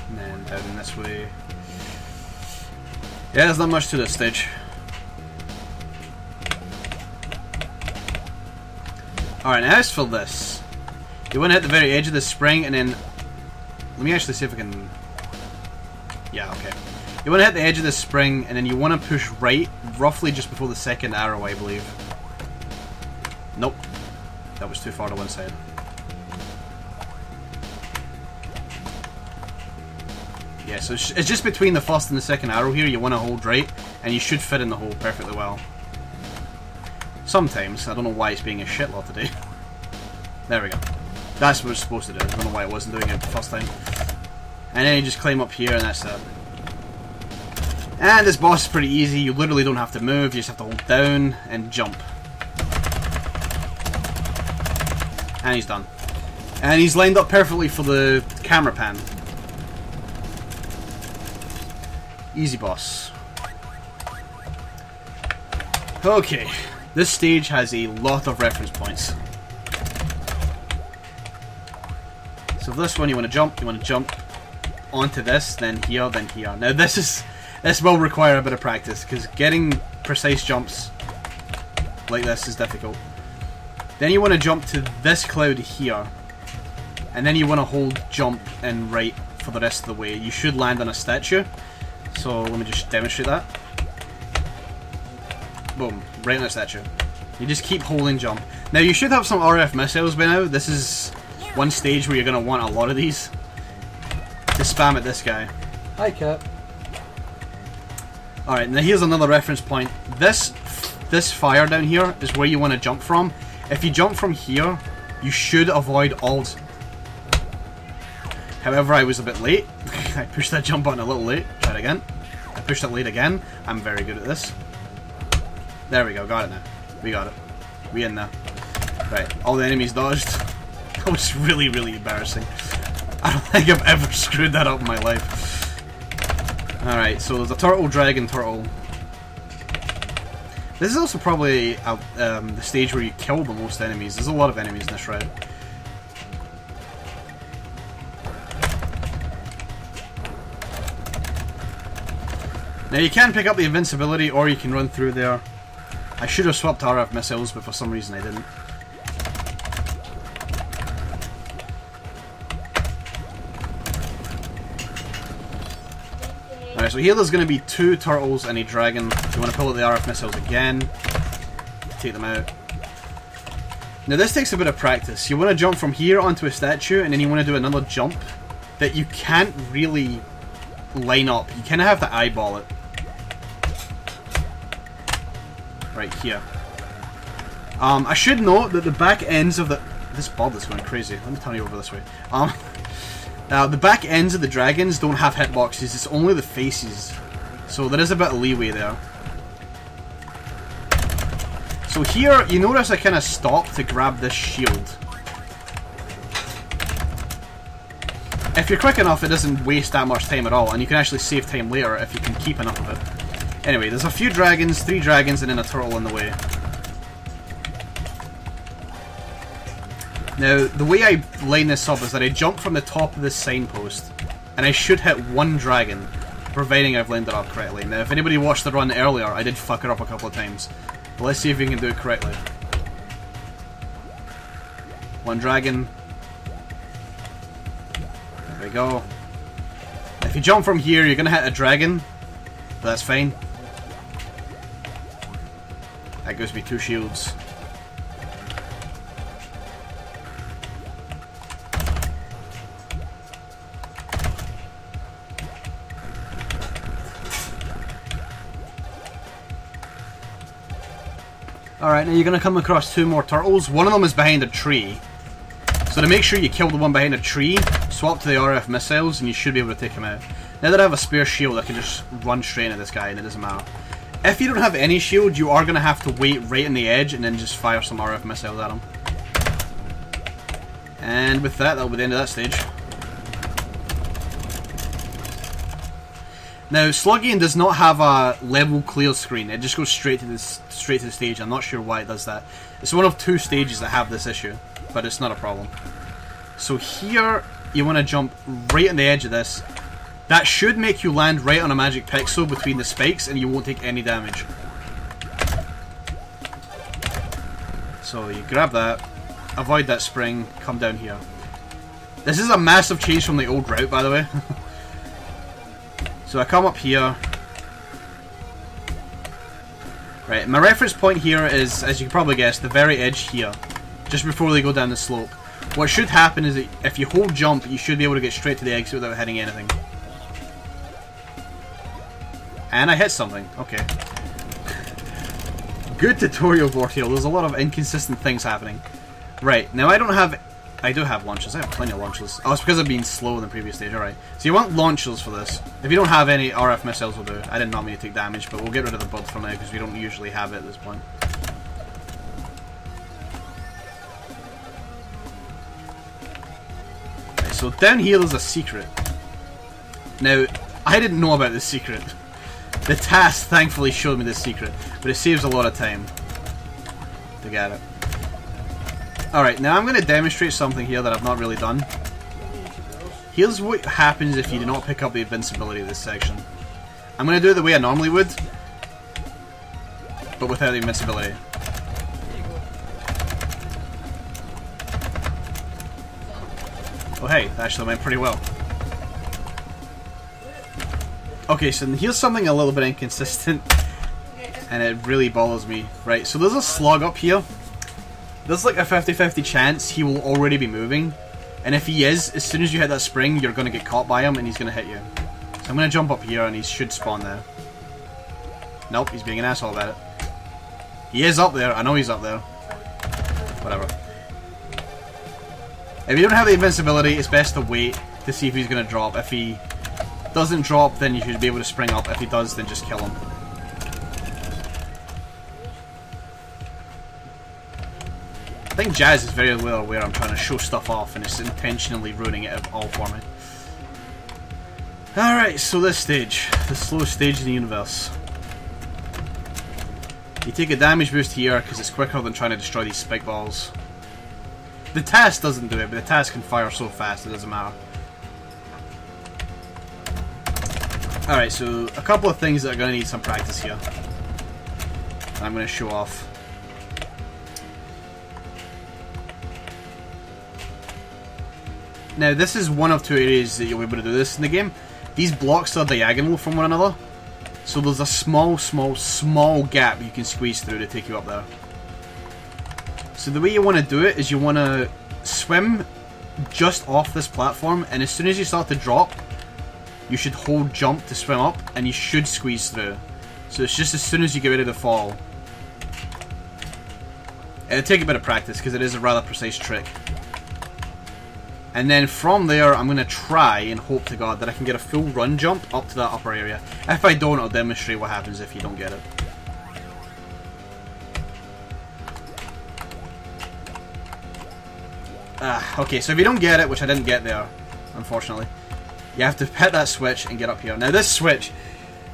And then down this way. Yeah, there's not much to this stage. Alright, now as for this, you want to hit the very edge of the spring and then... Let me actually see if I can... Yeah, okay. You want to hit the edge of the spring and then you want to push right, roughly just before the second arrow, I believe. Nope. That was too far to one side. Yeah, so it's just between the first and the second arrow here. You want to hold right, and you should fit in the hole perfectly well. Sometimes. I don't know why it's being a shitlord today. There we go. That's what it's supposed to do. I don't know why it wasn't doing it the first time. And then you just climb up here, and that's it. And this boss is pretty easy. You literally don't have to move. You just have to hold down and jump. And he's done. And he's lined up perfectly for the camera pan. Easy boss. Okay, this stage has a lot of reference points. So this one you want to jump onto this, then here, then here. Now this will require a bit of practice, because getting precise jumps like this is difficult. Then you want to jump to this cloud here, and then you want to hold jump and right for the rest of the way. You should land on a statue. So let me just demonstrate that. Boom, right on that statue. You just keep holding jump. Now you should have some RF missiles by now. This is one stage where you're going to want a lot of these to spam at this guy. Hi, Cat. Alright, now here's another reference point. This fire down here is where you want to jump from. If you jump from here, you should avoid all... However, I was a bit late. I pushed that jump button a little late. Try it again. I pushed it late again. I'm very good at this. There we go. Got it now. We got it. We in there. Right. All the enemies dodged. That was really, really embarrassing. I don't think I've ever screwed that up in my life. Alright, so there's a turtle, dragon, turtle. This is also probably the stage where you kill the most enemies. There's a lot of enemies in this route. Now you can pick up the invincibility or you can run through there. I should have swapped RF missiles, but for some reason I didn't. Alright, so here there's going to be 2 turtles and a dragon. You want to pull out the RF missiles again. Take them out. Now this takes a bit of practice. You want to jump from here onto a statue and then you want to do another jump that you can't really line up. You kind of have to eyeball it. Right here. I should note that the back ends of the... This bulb is going crazy. Let me turn you over this way. The back ends of the dragons don't have hitboxes. It's only the faces. So there is a bit of leeway there. So here, you notice I kind of stopped to grab this shield. If you're quick enough, it doesn't waste that much time at all, and you can actually save time later if you can keep enough of it. Anyway, there's a few dragons, 3 dragons, and then a turtle in the way. Now, the way I line this up is that I jump from the top of this signpost, and I should hit 1 dragon, providing I've lined it up correctly. Now, if anybody watched the run earlier, I did fuck it up a couple of times. But let's see if we can do it correctly. 1 dragon. There we go. If you jump from here, you're going to hit a dragon, but that's fine. That gives me 2 shields. Alright, now you're going to come across 2 more turtles. One of them is behind a tree. So to make sure you kill the one behind a tree, swap to the RF missiles and you should be able to take him out. Now that I have a spare shield, I can just run straight into this guy and it doesn't matter. If you don't have any shield, you are going to have to wait right on the edge and then just fire some RF missiles at him. And with that, that'll be the end of that stage. Now, Sluggian does not have a level clear screen. It just goes straight to the stage. I'm not sure why it does that. It's one of 2 stages that have this issue, but it's not a problem. So here, you want to jump right on the edge of this. That should make you land right on a magic pixel between the spikes, and you won't take any damage. So you grab that, avoid that spring, come down here. This is a massive change from the old route, by the way. So I come up here. Right, my reference point here is, as you can probably guess, the very edge here. Just before they go down the slope. What should happen is that if you hold jump, you should be able to get straight to the exit without hitting anything. And I hit something. Okay. Good tutorial board here. There's a lot of inconsistent things happening. Right, now I don't have... I do have launchers. I have plenty of launchers. Oh, it's because I've been slow in the previous stage. Alright. So you want launchers for this. If you don't have any, RF missiles will do. I did not mean to take damage, but we'll get rid of the bud for now because we don't usually have it at this point. Right, so down here there's a secret. Now, I didn't know about this secret. The task thankfully showed me this secret, but it saves a lot of time to get it. Alright, now I'm going to demonstrate something here that I've not really done. Here's what happens if you do not pick up the invincibility of this section. I'm going to do it the way I normally would, but without the invincibility. Oh hey, that actually went pretty well. Okay, so here's something a little bit inconsistent, and it really bothers me. Right, so there's a slug up here. There's like a 50-50 chance he will already be moving, and if he is, as soon as you hit that spring, you're going to get caught by him and he's going to hit you. So I'm going to jump up here and he should spawn there. Nope, he's being an asshole about it. He is up there, I know he's up there. Whatever. If you don't have the invincibility, it's best to wait to see if he's going to drop. If he doesn't drop, then you should be able to spring up. If he does, then just kill him. I think Jazz is very well aware I'm trying to show stuff off and it's intentionally ruining it all for me. Alright, so this stage. The slowest stage in the universe. You take a damage boost here because it's quicker than trying to destroy these spike balls. The TAS doesn't do it, but the TAS can fire so fast it doesn't matter. Alright, so a couple of things that are going to need some practice here. I'm going to show off. Now this is one of two areas that you'll be able to do this in the game. These blocks are diagonal from one another. So there's a small gap you can squeeze through to take you up there. So the way you want to do it is you want to swim just off this platform, and as soon as you start to drop, you should hold jump to swim up, and you should squeeze through. So it's just as soon as you get ready to fall. It'll take a bit of practice because it is a rather precise trick. And then from there, I'm going to try and hope to God that I can get a full run jump up to that upper area. If I don't, I'll demonstrate what happens if you don't get it. Okay, so if you don't get it, which I didn't get there, unfortunately, you have to hit that switch and get up here. Now this switch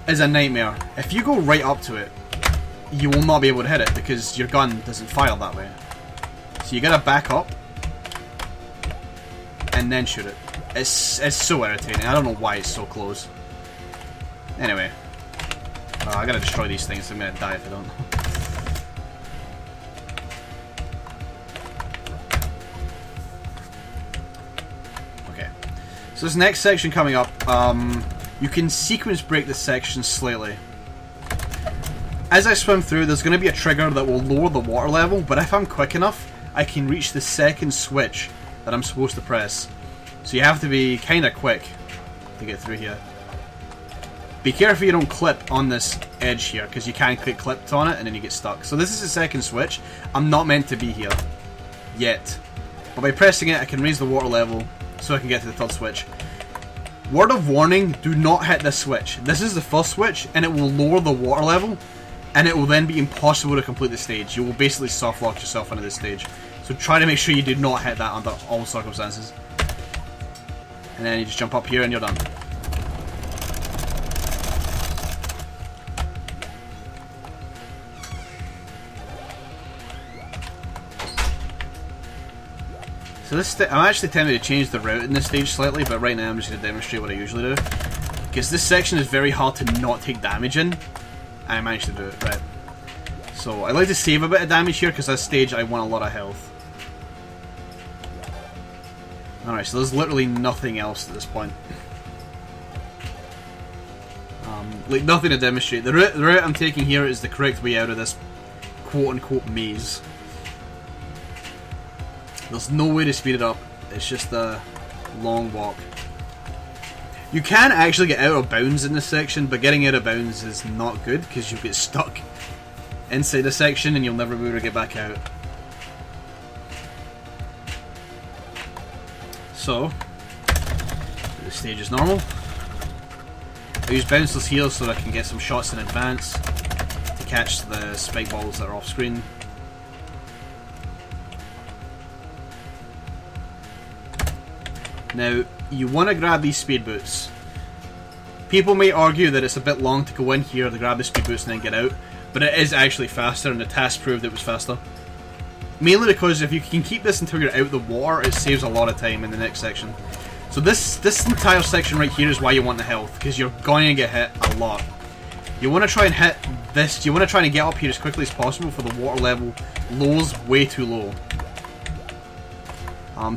is a nightmare. If you go right up to it, you will not be able to hit it because your gun doesn't fire that way. So you gotta back up and then shoot it. It's so irritating. I don't know why it's so close. Anyway, I gotta destroy these things. I'm gonna die if I don't. Okay, so this next section coming up, you can sequence break this section slightly. As I swim through, there's going to be a trigger that will lower the water level, but if I'm quick enough, I can reach the second switch that I'm supposed to press. So you have to be kind of quick to get through here. Be careful you don't clip on this edge here, because you can click clipped on it and then you get stuck. So this is the second switch. I'm not meant to be here yet, but by pressing it I can raise the water level so I can get to the third switch. Word of warning, do not hit this switch. This is the first switch and it will lower the water level, and it will then be impossible to complete the stage. You will basically soft lock yourself into this stage. So try to make sure you do not hit that under all circumstances. And then you just jump up here and you're done. So this, I'm actually tempted to change the route in this stage slightly, but right now I'm just going to demonstrate what I usually do. Because this section is very hard to not take damage in. I managed to do it, right. So I like to save a bit of damage here because this stage I want a lot of health. Alright, so there's literally nothing else at this point. Like nothing to demonstrate. The route I'm taking here is the correct way out of this quote-unquote maze. There's no way to speed it up. It's just a long walk. You can actually get out of bounds in this section, but getting out of bounds is not good because you'll get stuck inside the section and you'll never be able to get back out. So, the stage is normal. I use bounceless here so that I can get some shots in advance to catch the spike balls that are off screen. Now, you want to grab these speed boots. People may argue that it's a bit long to go in here to grab the speed boots and then get out, but it is actually faster, and the task proved it was faster. Mainly because if you can keep this until you're out of the water, it saves a lot of time in the next section. So this entire section right here is why you want the health, because you're going to get hit a lot. You want to try and hit this, you want to try and get up here as quickly as possible for the water level low's way too low.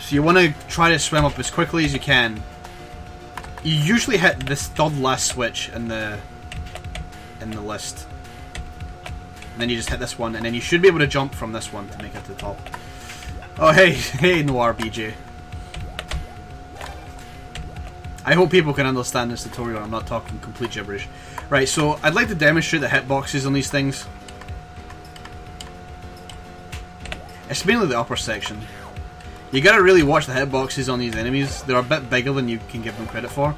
So you want to try to swim up as quickly as you can. You usually hit this third last switch in the list. And then you just hit this one, and then you should be able to jump from this one to make it to the top. Oh hey Noir BJ. I hope people can understand this tutorial, I'm not talking complete gibberish. Right, so I'd like to demonstrate the hitboxes on these things. It's mainly the upper section. You gotta really watch the hitboxes on these enemies. They're a bit bigger than you can give them credit for.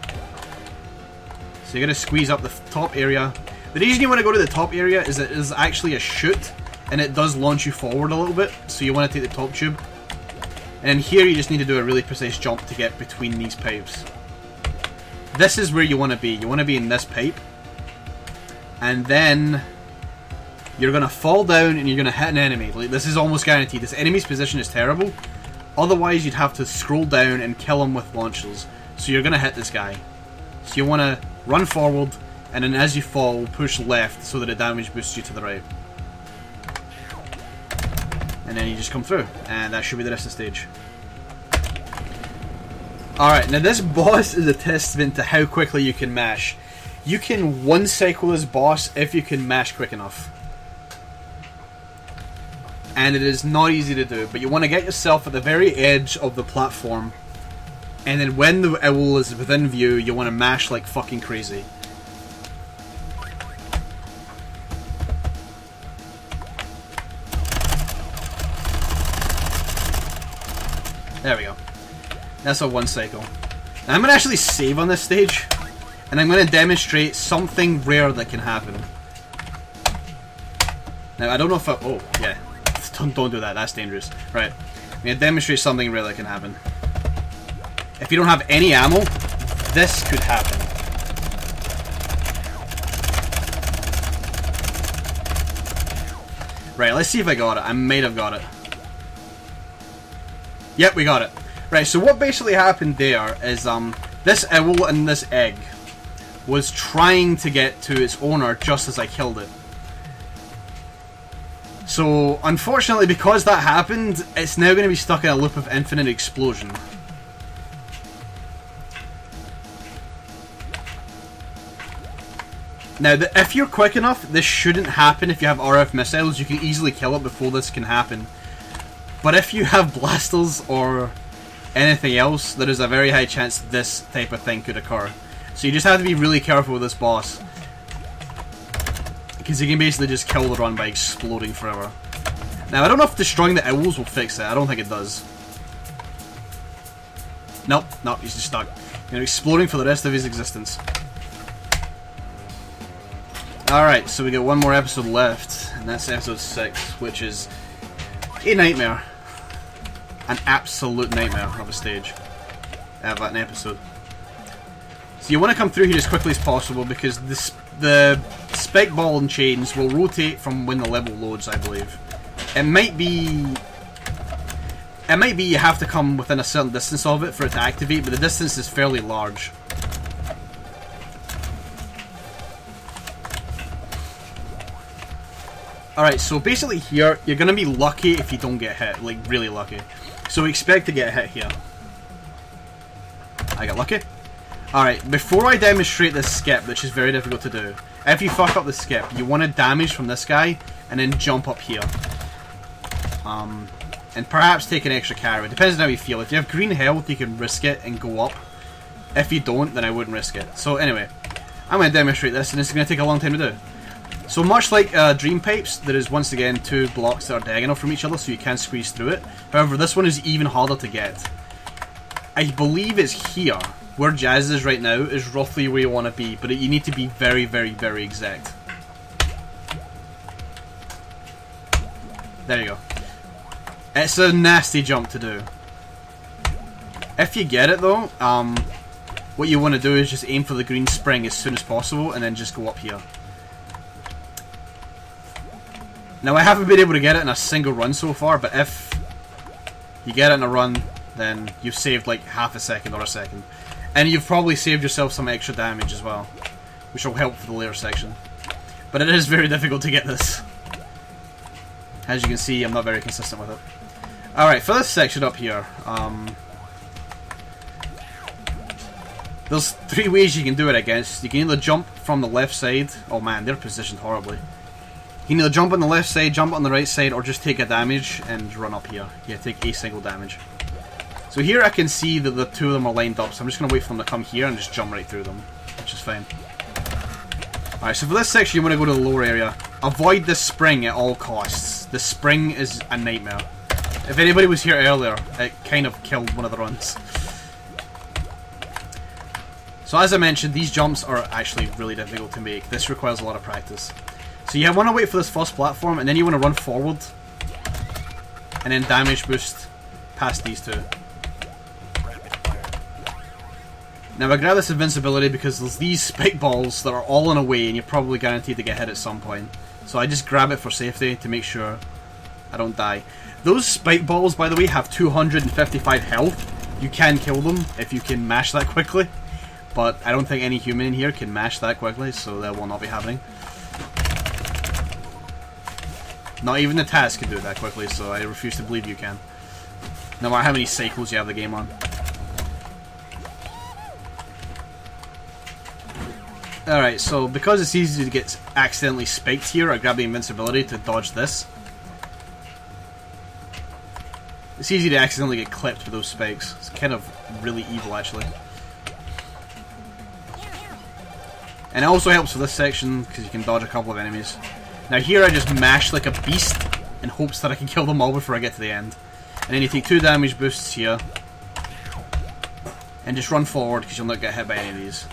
So you gotta squeeze up the top area. The reason you want to go to the top area is that there's actually a chute and it does launch you forward a little bit, so you want to take the top tube. And then here you just need to do a really precise jump to get between these pipes. This is where you want to be. You want to be in this pipe. And then you're going to fall down and you're going to hit an enemy. Like, this is almost guaranteed. This enemy's position is terrible. Otherwise you'd have to scroll down and kill him with launchers. So you're going to hit this guy. So you want to run forward, and then as you fall, push left so that the damage boosts you to the right. And then you just come through, and that should be the rest of the stage. Alright, now this boss is a testament to how quickly you can mash. You can one-cycle this boss if you can mash quick enough. And it is not easy to do, but you want to get yourself at the very edge of the platform, and then when the owl is within view, you want to mash like fucking crazy. There we go. That's a one cycle. Now I'm going to actually save on this stage, and I'm going to demonstrate something rare that can happen. Now I don't know if I... Oh, yeah. Don't do that, that's dangerous. Right. I'm going to demonstrate something rare that can happen. If you don't have any ammo, this could happen. Right, let's see if I got it. I might have got it. Yep, we got it. Right, so what basically happened there is this owl and this egg was trying to get to its owner just as I killed it. So, unfortunately, because that happened, it's now going to be stuck in a loop of infinite explosion. Now, if you're quick enough, this shouldn't happen. If you have RF missiles, you can easily kill it before this can happen. But if you have blasters or anything else, there is a very high chance this type of thing could occur. So you just have to be really careful with this boss, because you can basically just kill the run by exploding forever. Now, I don't know if destroying the owls will fix it. I don't think it does. Nope, he's just stuck. You know, exploding for the rest of his existence. Alright, so we got one more episode left, and that's episode 6, which is a nightmare. An absolute nightmare of a stage. Of an episode. So you want to come through here as quickly as possible, because the spike ball and chains will rotate from when the level loads, I believe. It might be you have to come within a certain distance of it for it to activate, but the distance is fairly large. Alright, so basically here, you're going to be lucky if you don't get hit, like really lucky. So expect to get hit here. I got lucky. Alright, before I demonstrate this skip, which is very difficult to do, if you fuck up the skip, you want to damage from this guy, and then jump up here. And perhaps take an extra carry. It depends on how you feel. If you have green health, you can risk it and go up. If you don't, then I wouldn't risk it. So anyway, I'm going to demonstrate this, and this is going to take a long time to do. So much like Dream Pipes, there is once again 2 blocks that are diagonal from each other, so you can squeeze through it. However, this one is even harder to get. I believe it's here. Where Jazz is right now is roughly where you want to be, but you need to be very, very, very exact. There you go. It's a nasty jump to do. If you get it though, what you want to do is just aim for the green spring as soon as possible, and then just go up here. Now, I haven't been able to get it in a single run so far, but if you get it in a run, then you've saved like half a second or a second. And you've probably saved yourself some extra damage as well, which will help for the later section. But it is very difficult to get this. As you can see, I'm not very consistent with it. Alright, for this section up here, there's 3 ways you can do it, I guess. You can either jump from the left side. Oh man, they're positioned horribly. You can either jump on the left side, jump on the right side, or just take a damage and run up here. Yeah, take a single damage. So here I can see that the 2 of them are lined up, so I'm just going to wait for them to come here and just jump right through them, which is fine. Alright, so for this section you want to go to the lower area. Avoid this spring at all costs. The spring is a nightmare. If anybody was here earlier, it kind of killed one of the runs. So as I mentioned, these jumps are actually really difficult to make. This requires a lot of practice. So you want to wait for this first platform, and then you want to run forward, and then damage boost past these two. Now I grab this invincibility because there's these spike balls that are all in a way, and you're probably guaranteed to get hit at some point. So I just grab it for safety to make sure I don't die. Those spike balls, by the way, have 255 health. You can kill them if you can mash that quickly, but I don't think any human in here can mash that quickly, so that will not be happening. Not even the TAS can do it that quickly, so I refuse to believe you can. No matter how many cycles you have the game on. Alright, so because it's easy to get accidentally spiked here, I grab the invincibility to dodge this. It's easy to accidentally get clipped with those spikes. It's kind of really evil, actually. And it also helps with this section, because you can dodge a couple of enemies. Now here I just mash like a beast, in hopes that I can kill them all before I get to the end. And then you take 2 damage boosts here. And just run forward, because you'll not get hit by any of these.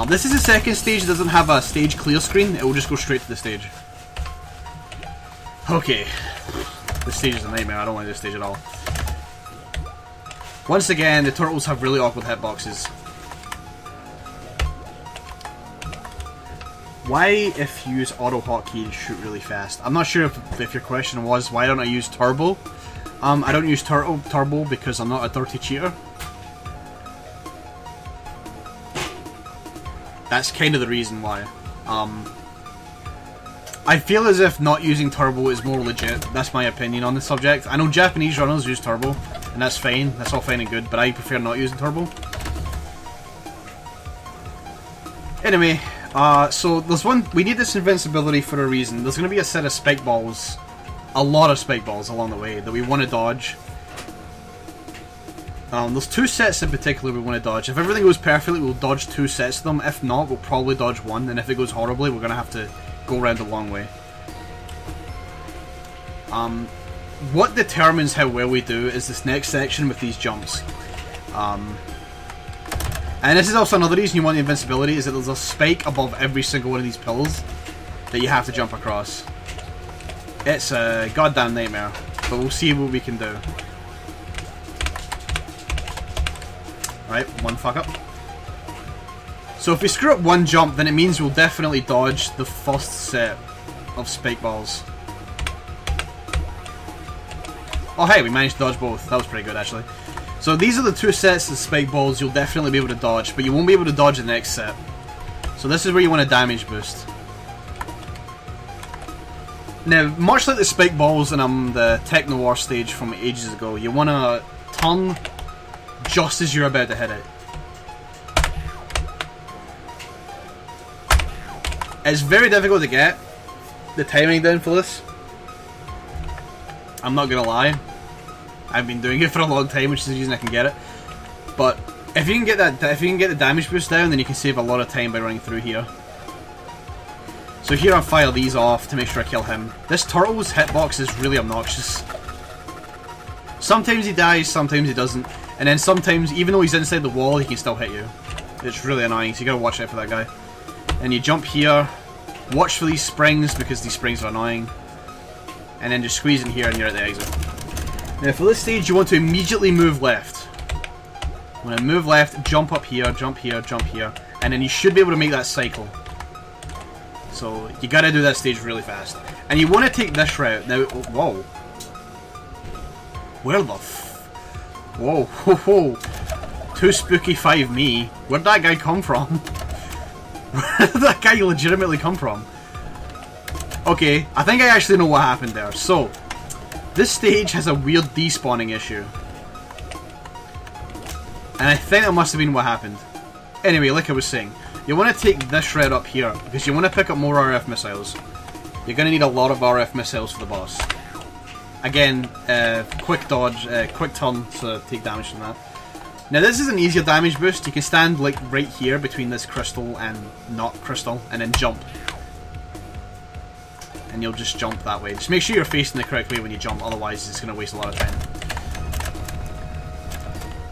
This is the second stage that doesn't have a stage clear screen. It will just go straight to the stage. Okay. This stage is a nightmare. I don't like this stage at all. Once again, the turtles have really awkward hitboxes. Why, if you use auto hotkey, shoot really fast? I'm not sure if your question was, why don't I use turbo? I don't use turbo because I'm not a dirty cheater. That's kind of the reason why. I feel as if not using turbo is more legit. That's my opinion on the subject. I know Japanese runners use turbo, and that's fine. That's all fine and good, but I prefer not using turbo. Anyway, so there's one. We need this invincibility for a reason. There's going to be a set of spike balls, a lot of spike balls along the way that we want to dodge. There's 2 sets in particular we want to dodge. If everything goes perfectly, we'll dodge 2 sets of them. If not, we'll probably dodge 1. And if it goes horribly, we're going to have to go around the long way. What determines how well we do is this next section with these jumps. And this is also another reason you want the invincibility, is that there's a spike above every single one of these pillars that you have to jump across. It's a goddamn nightmare, but we'll see what we can do. Right, 1 fuck up. So if we screw up 1 jump, then it means we'll definitely dodge the first set of spike balls. Oh hey, we managed to dodge both. That was pretty good, actually. So these are the 2 sets of spike balls you'll definitely be able to dodge, but you won't be able to dodge the next set. So this is where you want a damage boost. Now, much like the spike balls in the Techno War stage from ages ago, you want to turn just as you're about to hit it. It's very difficult to get the timing down for this. I'm not gonna lie. I've been doing it for a long time, which is the reason I can get it. But if you can get that, if you can get the damage boost down, then you can save a lot of time by running through here. So here I'll fire these off to make sure I kill him. This turtle's hitbox is really obnoxious. Sometimes he dies, sometimes he doesn't. And then sometimes, even though he's inside the wall, he can still hit you. It's really annoying, so you gotta watch out for that guy. And you jump here, watch for these springs, because these springs are annoying. And then just squeeze in here and you're at the exit. Now for this stage, you want to immediately move left. When I move left, jump up here, jump here, jump here. And then you should be able to make that cycle. So you gotta do that stage really fast. And you want to take this route. Now, whoa. Where the whoa, ho, ho. Too spooky 5 me. Where'd that guy come from? Where did that guy legitimately come from? Okay, I think I actually know what happened there. So, this stage has a weird despawning issue. And I think that must have been what happened. Anyway, like I was saying, you want to take this route up here, because you want to pick up more RF missiles. You're going to need a lot of RF missiles for the boss. Again, quick dodge, quick turn to take damage from that. Now this is an easier damage boost. You can stand like right here between this crystal and not crystal, and then jump. And you'll just jump that way. Just make sure you're facing the correct way when you jump, otherwise it's going to waste a lot of time.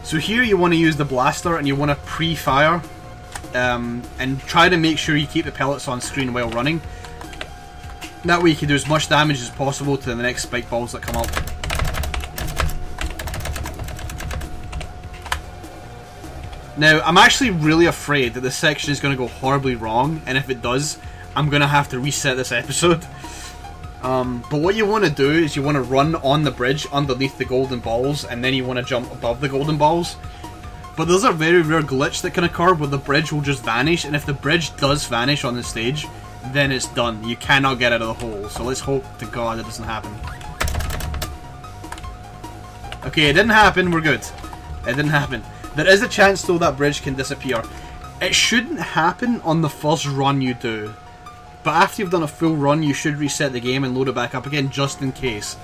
So here you want to use the blaster and you want to pre-fire and try to make sure you keep the pellets on screen while running. That way you can do as much damage as possible to the next spike balls that come up. Now, I'm actually really afraid that this section is going to go horribly wrong, and if it does, I'm going to have to reset this episode. But what you want to do is you want to run on the bridge underneath the golden balls, and then you want to jump above the golden balls. But there's a very rare glitch that can occur where the bridge will just vanish, and if the bridge does vanish on the stage, then it's done. You cannot get out of the hole, so let's hope to God it doesn't happen. Okay, it didn't happen, we're good. It didn't happen. There is a chance though that bridge can disappear. It shouldn't happen on the first run you do. But after you've done a full run, you should reset the game and load it back up again, just in case.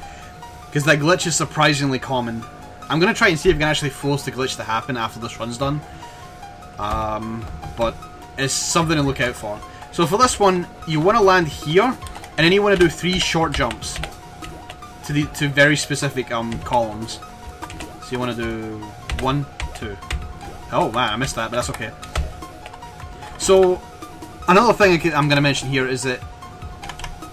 Because that glitch is surprisingly common. I'm going to try and see if I can actually force the glitch to happen after this run's done. But it's something to look out for. So for this one, you want to land here, and then you want to do 3 short jumps to very specific columns. So you want to do 1, 2. Oh man, I missed that, but that's okay. So another thing I'm going to mention here is that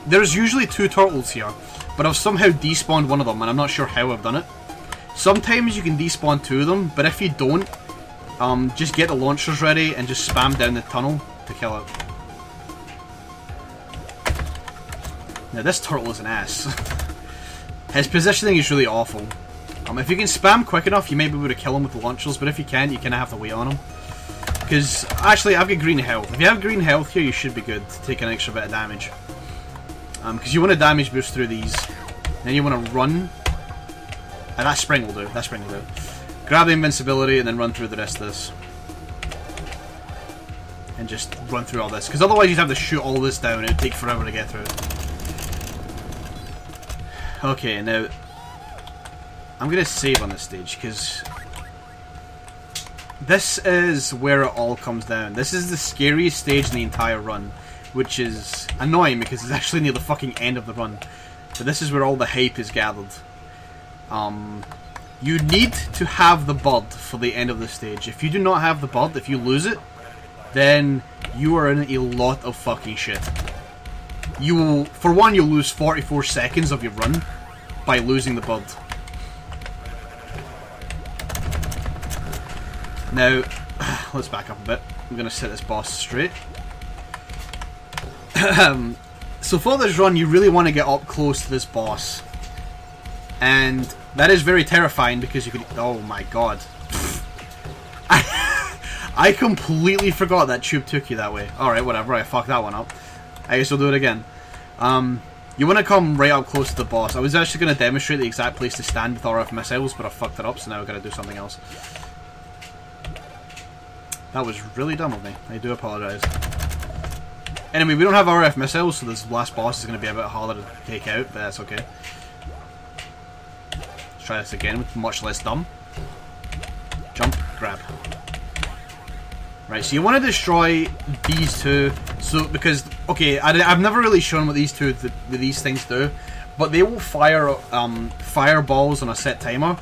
there's usually 2 turtles here, but I've somehow despawned one of them, and I'm not sure how I've done it. Sometimes you can despawn 2 of them, but if you don't, just get the launchers ready and just spam down the tunnel to kill it. Now this turtle is an ass. His positioning is really awful. If you can spam quick enough, you may be able to kill him with the launchers, but if you can't, you kind of have to wait on him. Because, actually, I've got green health. If you have green health here, you should be good to take an extra bit of damage. Because you want to damage boost through these. Then you want to run. And that spring will do. That spring will do. Grab the invincibility and then run through the rest of this. And just run through all this. Because otherwise you'd have to shoot all this down and it would take forever to get through it. Okay, now I'm going to save on this stage because this is where it all comes down. This is the scariest stage in the entire run, which is annoying because it's actually near the fucking end of the run. But this is where all the hype is gathered. You need to have the bud for the end of the stage. If you do not have the bud, if you lose it, then you are in a lot of fucking shit. You will, for one, you'll lose 44 seconds of your run by losing the bud. Now, let's back up a bit. I'm going to set this boss straight. So for this run, you really want to get up close to this boss. And that is very terrifying because you could... Oh my god. I completely forgot that tube took you that way. Alright, whatever. I fucked that one up. I guess we'll do it again. You want to come right up close to the boss. I was actually going to demonstrate the exact place to stand with RF missiles, but I fucked it up, so now I've got to do something else. That was really dumb of me. I do apologise. Anyway, we don't have RF missiles, so this last boss is going to be a bit harder to take out, but that's okay. Let's try this again with much less dumb. Jump, grab. Right, so you want to destroy these two, so because, okay, I've never really shown what these things do, but they will fire fireballs on a set timer,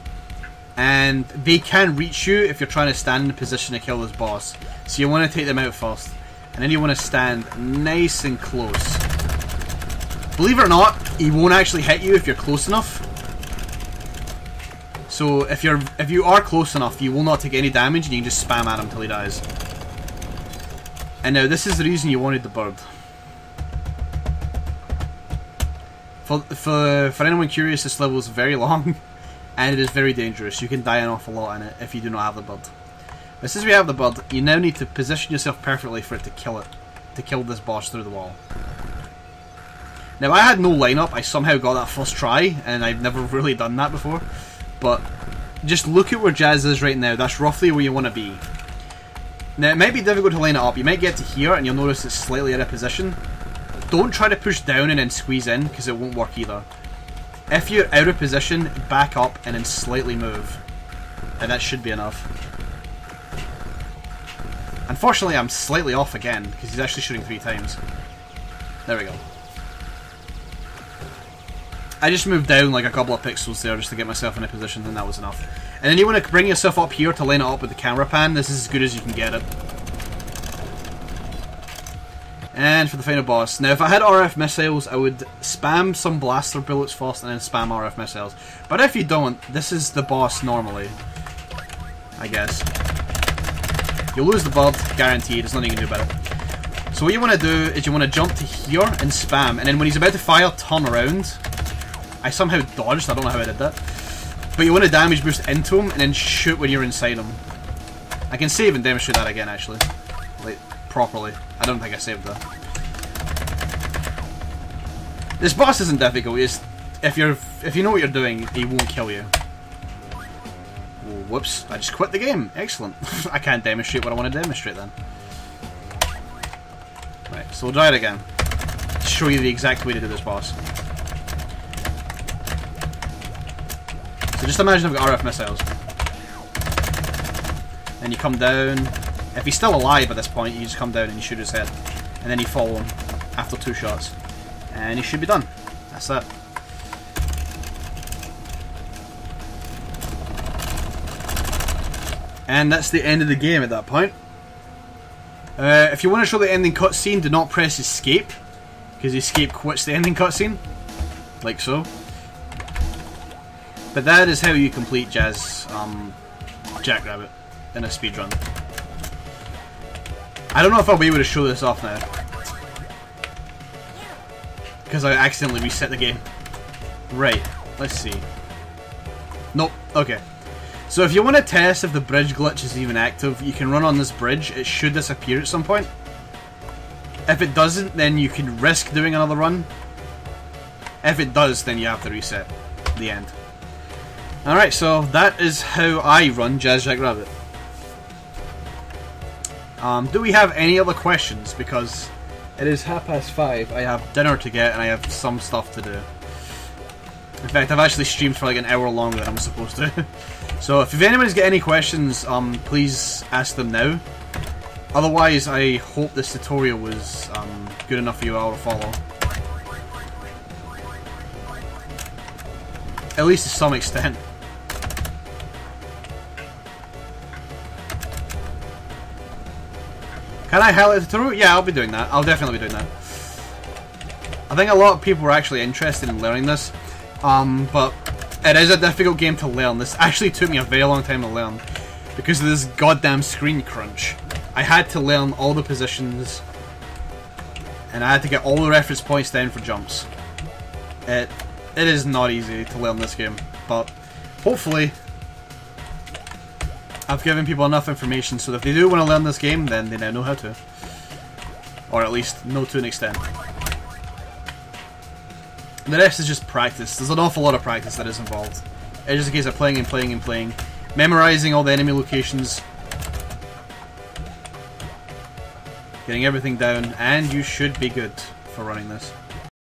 and they can reach you if you're trying to stand in a position to kill this boss. So you want to take them out first, and then you want to stand nice and close. Believe it or not, he won't actually hit you if you're close enough. So if you are close enough, you will not take any damage, and you can just spam at him until he dies. And now this is the reason you wanted the bird. For anyone curious, this level is very long, and it is very dangerous. You can die an awful lot in it if you do not have the bird. But since we have the bird, you now need to position yourself perfectly for it to kill this boss through the wall. Now I had no lineup, I somehow got that first try, and I've never really done that before. But just look at where Jazz is right now, that's roughly where you want to be. Now it might be difficult to line it up, you might get to here and you'll notice it's slightly out of position. Don't try to push down and then squeeze in, because it won't work either. If you're out of position, back up and then slightly move. And that should be enough. Unfortunately I'm slightly off again, because he's actually shooting 3 times. There we go. I just moved down like a couple of pixels there just to get myself in a position, and that was enough. And then you want to bring yourself up here to line it up with the camera pan. This is as good as you can get it. And for the final boss. Now, if I had RF missiles, I would spam some blaster bullets first and then spam RF missiles. But if you don't, this is the boss normally, I guess. You'll lose the bird, guaranteed. There's nothing you can do about it. So what you want to do is you want to jump to here and spam, and then when he's about to fire, turn around. I somehow dodged, I don't know how I did that. But you want to damage boost into him and then shoot when you're inside him. I can save and demonstrate that again, actually. Like, properly. I don't think I saved that. This boss isn't difficult. It's, if you know what you're doing, he won't kill you. Oh, whoops! I just quit the game. Excellent. I can't demonstrate what I want to demonstrate then. Right, so we'll try it again. Show you the exact way to do this boss. So just imagine I've got RF missiles. Then you come down. If he's still alive at this point, you just come down and you shoot his head. And then you follow him after 2 shots. And he should be done. That's that. And that's the end of the game at that point. If you want to show the ending cutscene, do not press escape. Because escape quits the ending cutscene. Like so. But that is how you complete Jackrabbit in a speedrun. I don't know if I'll be able to show this off now. Because I accidentally reset the game. Right, let's see. Nope, okay. So if you want to test if the bridge glitch is even active, you can run on this bridge. It should disappear at some point. If it doesn't, then you can risk doing another run. If it does, then you have to reset. The end. Alright, so that is how I run Jazz Jackrabbit. Do we have any other questions? Because it is 5:30. I have dinner to get and I have some stuff to do. In fact, I've actually streamed for like an hour longer than I'm supposed to. So if anybody's got any questions, please ask them now. Otherwise, I hope this tutorial was good enough for you all to follow. At least to some extent. Can I highlight the tutorial? Yeah, I'll be doing that. I'll definitely be doing that. I think a lot of people are actually interested in learning this. But it is a difficult game to learn. This actually took me a very long time to learn. Because of this goddamn screen crunch. I had to learn all the positions. And I had to get all the reference points down for jumps. It is not easy to learn this game. But hopefully I've given people enough information so that if they do want to learn this game, then they now know how to. Or at least know to an extent. The rest is just practice. There's an awful lot of practice that is involved. It's just a case of playing and playing and playing. Memorizing all the enemy locations. Getting everything down, and you should be good for running this.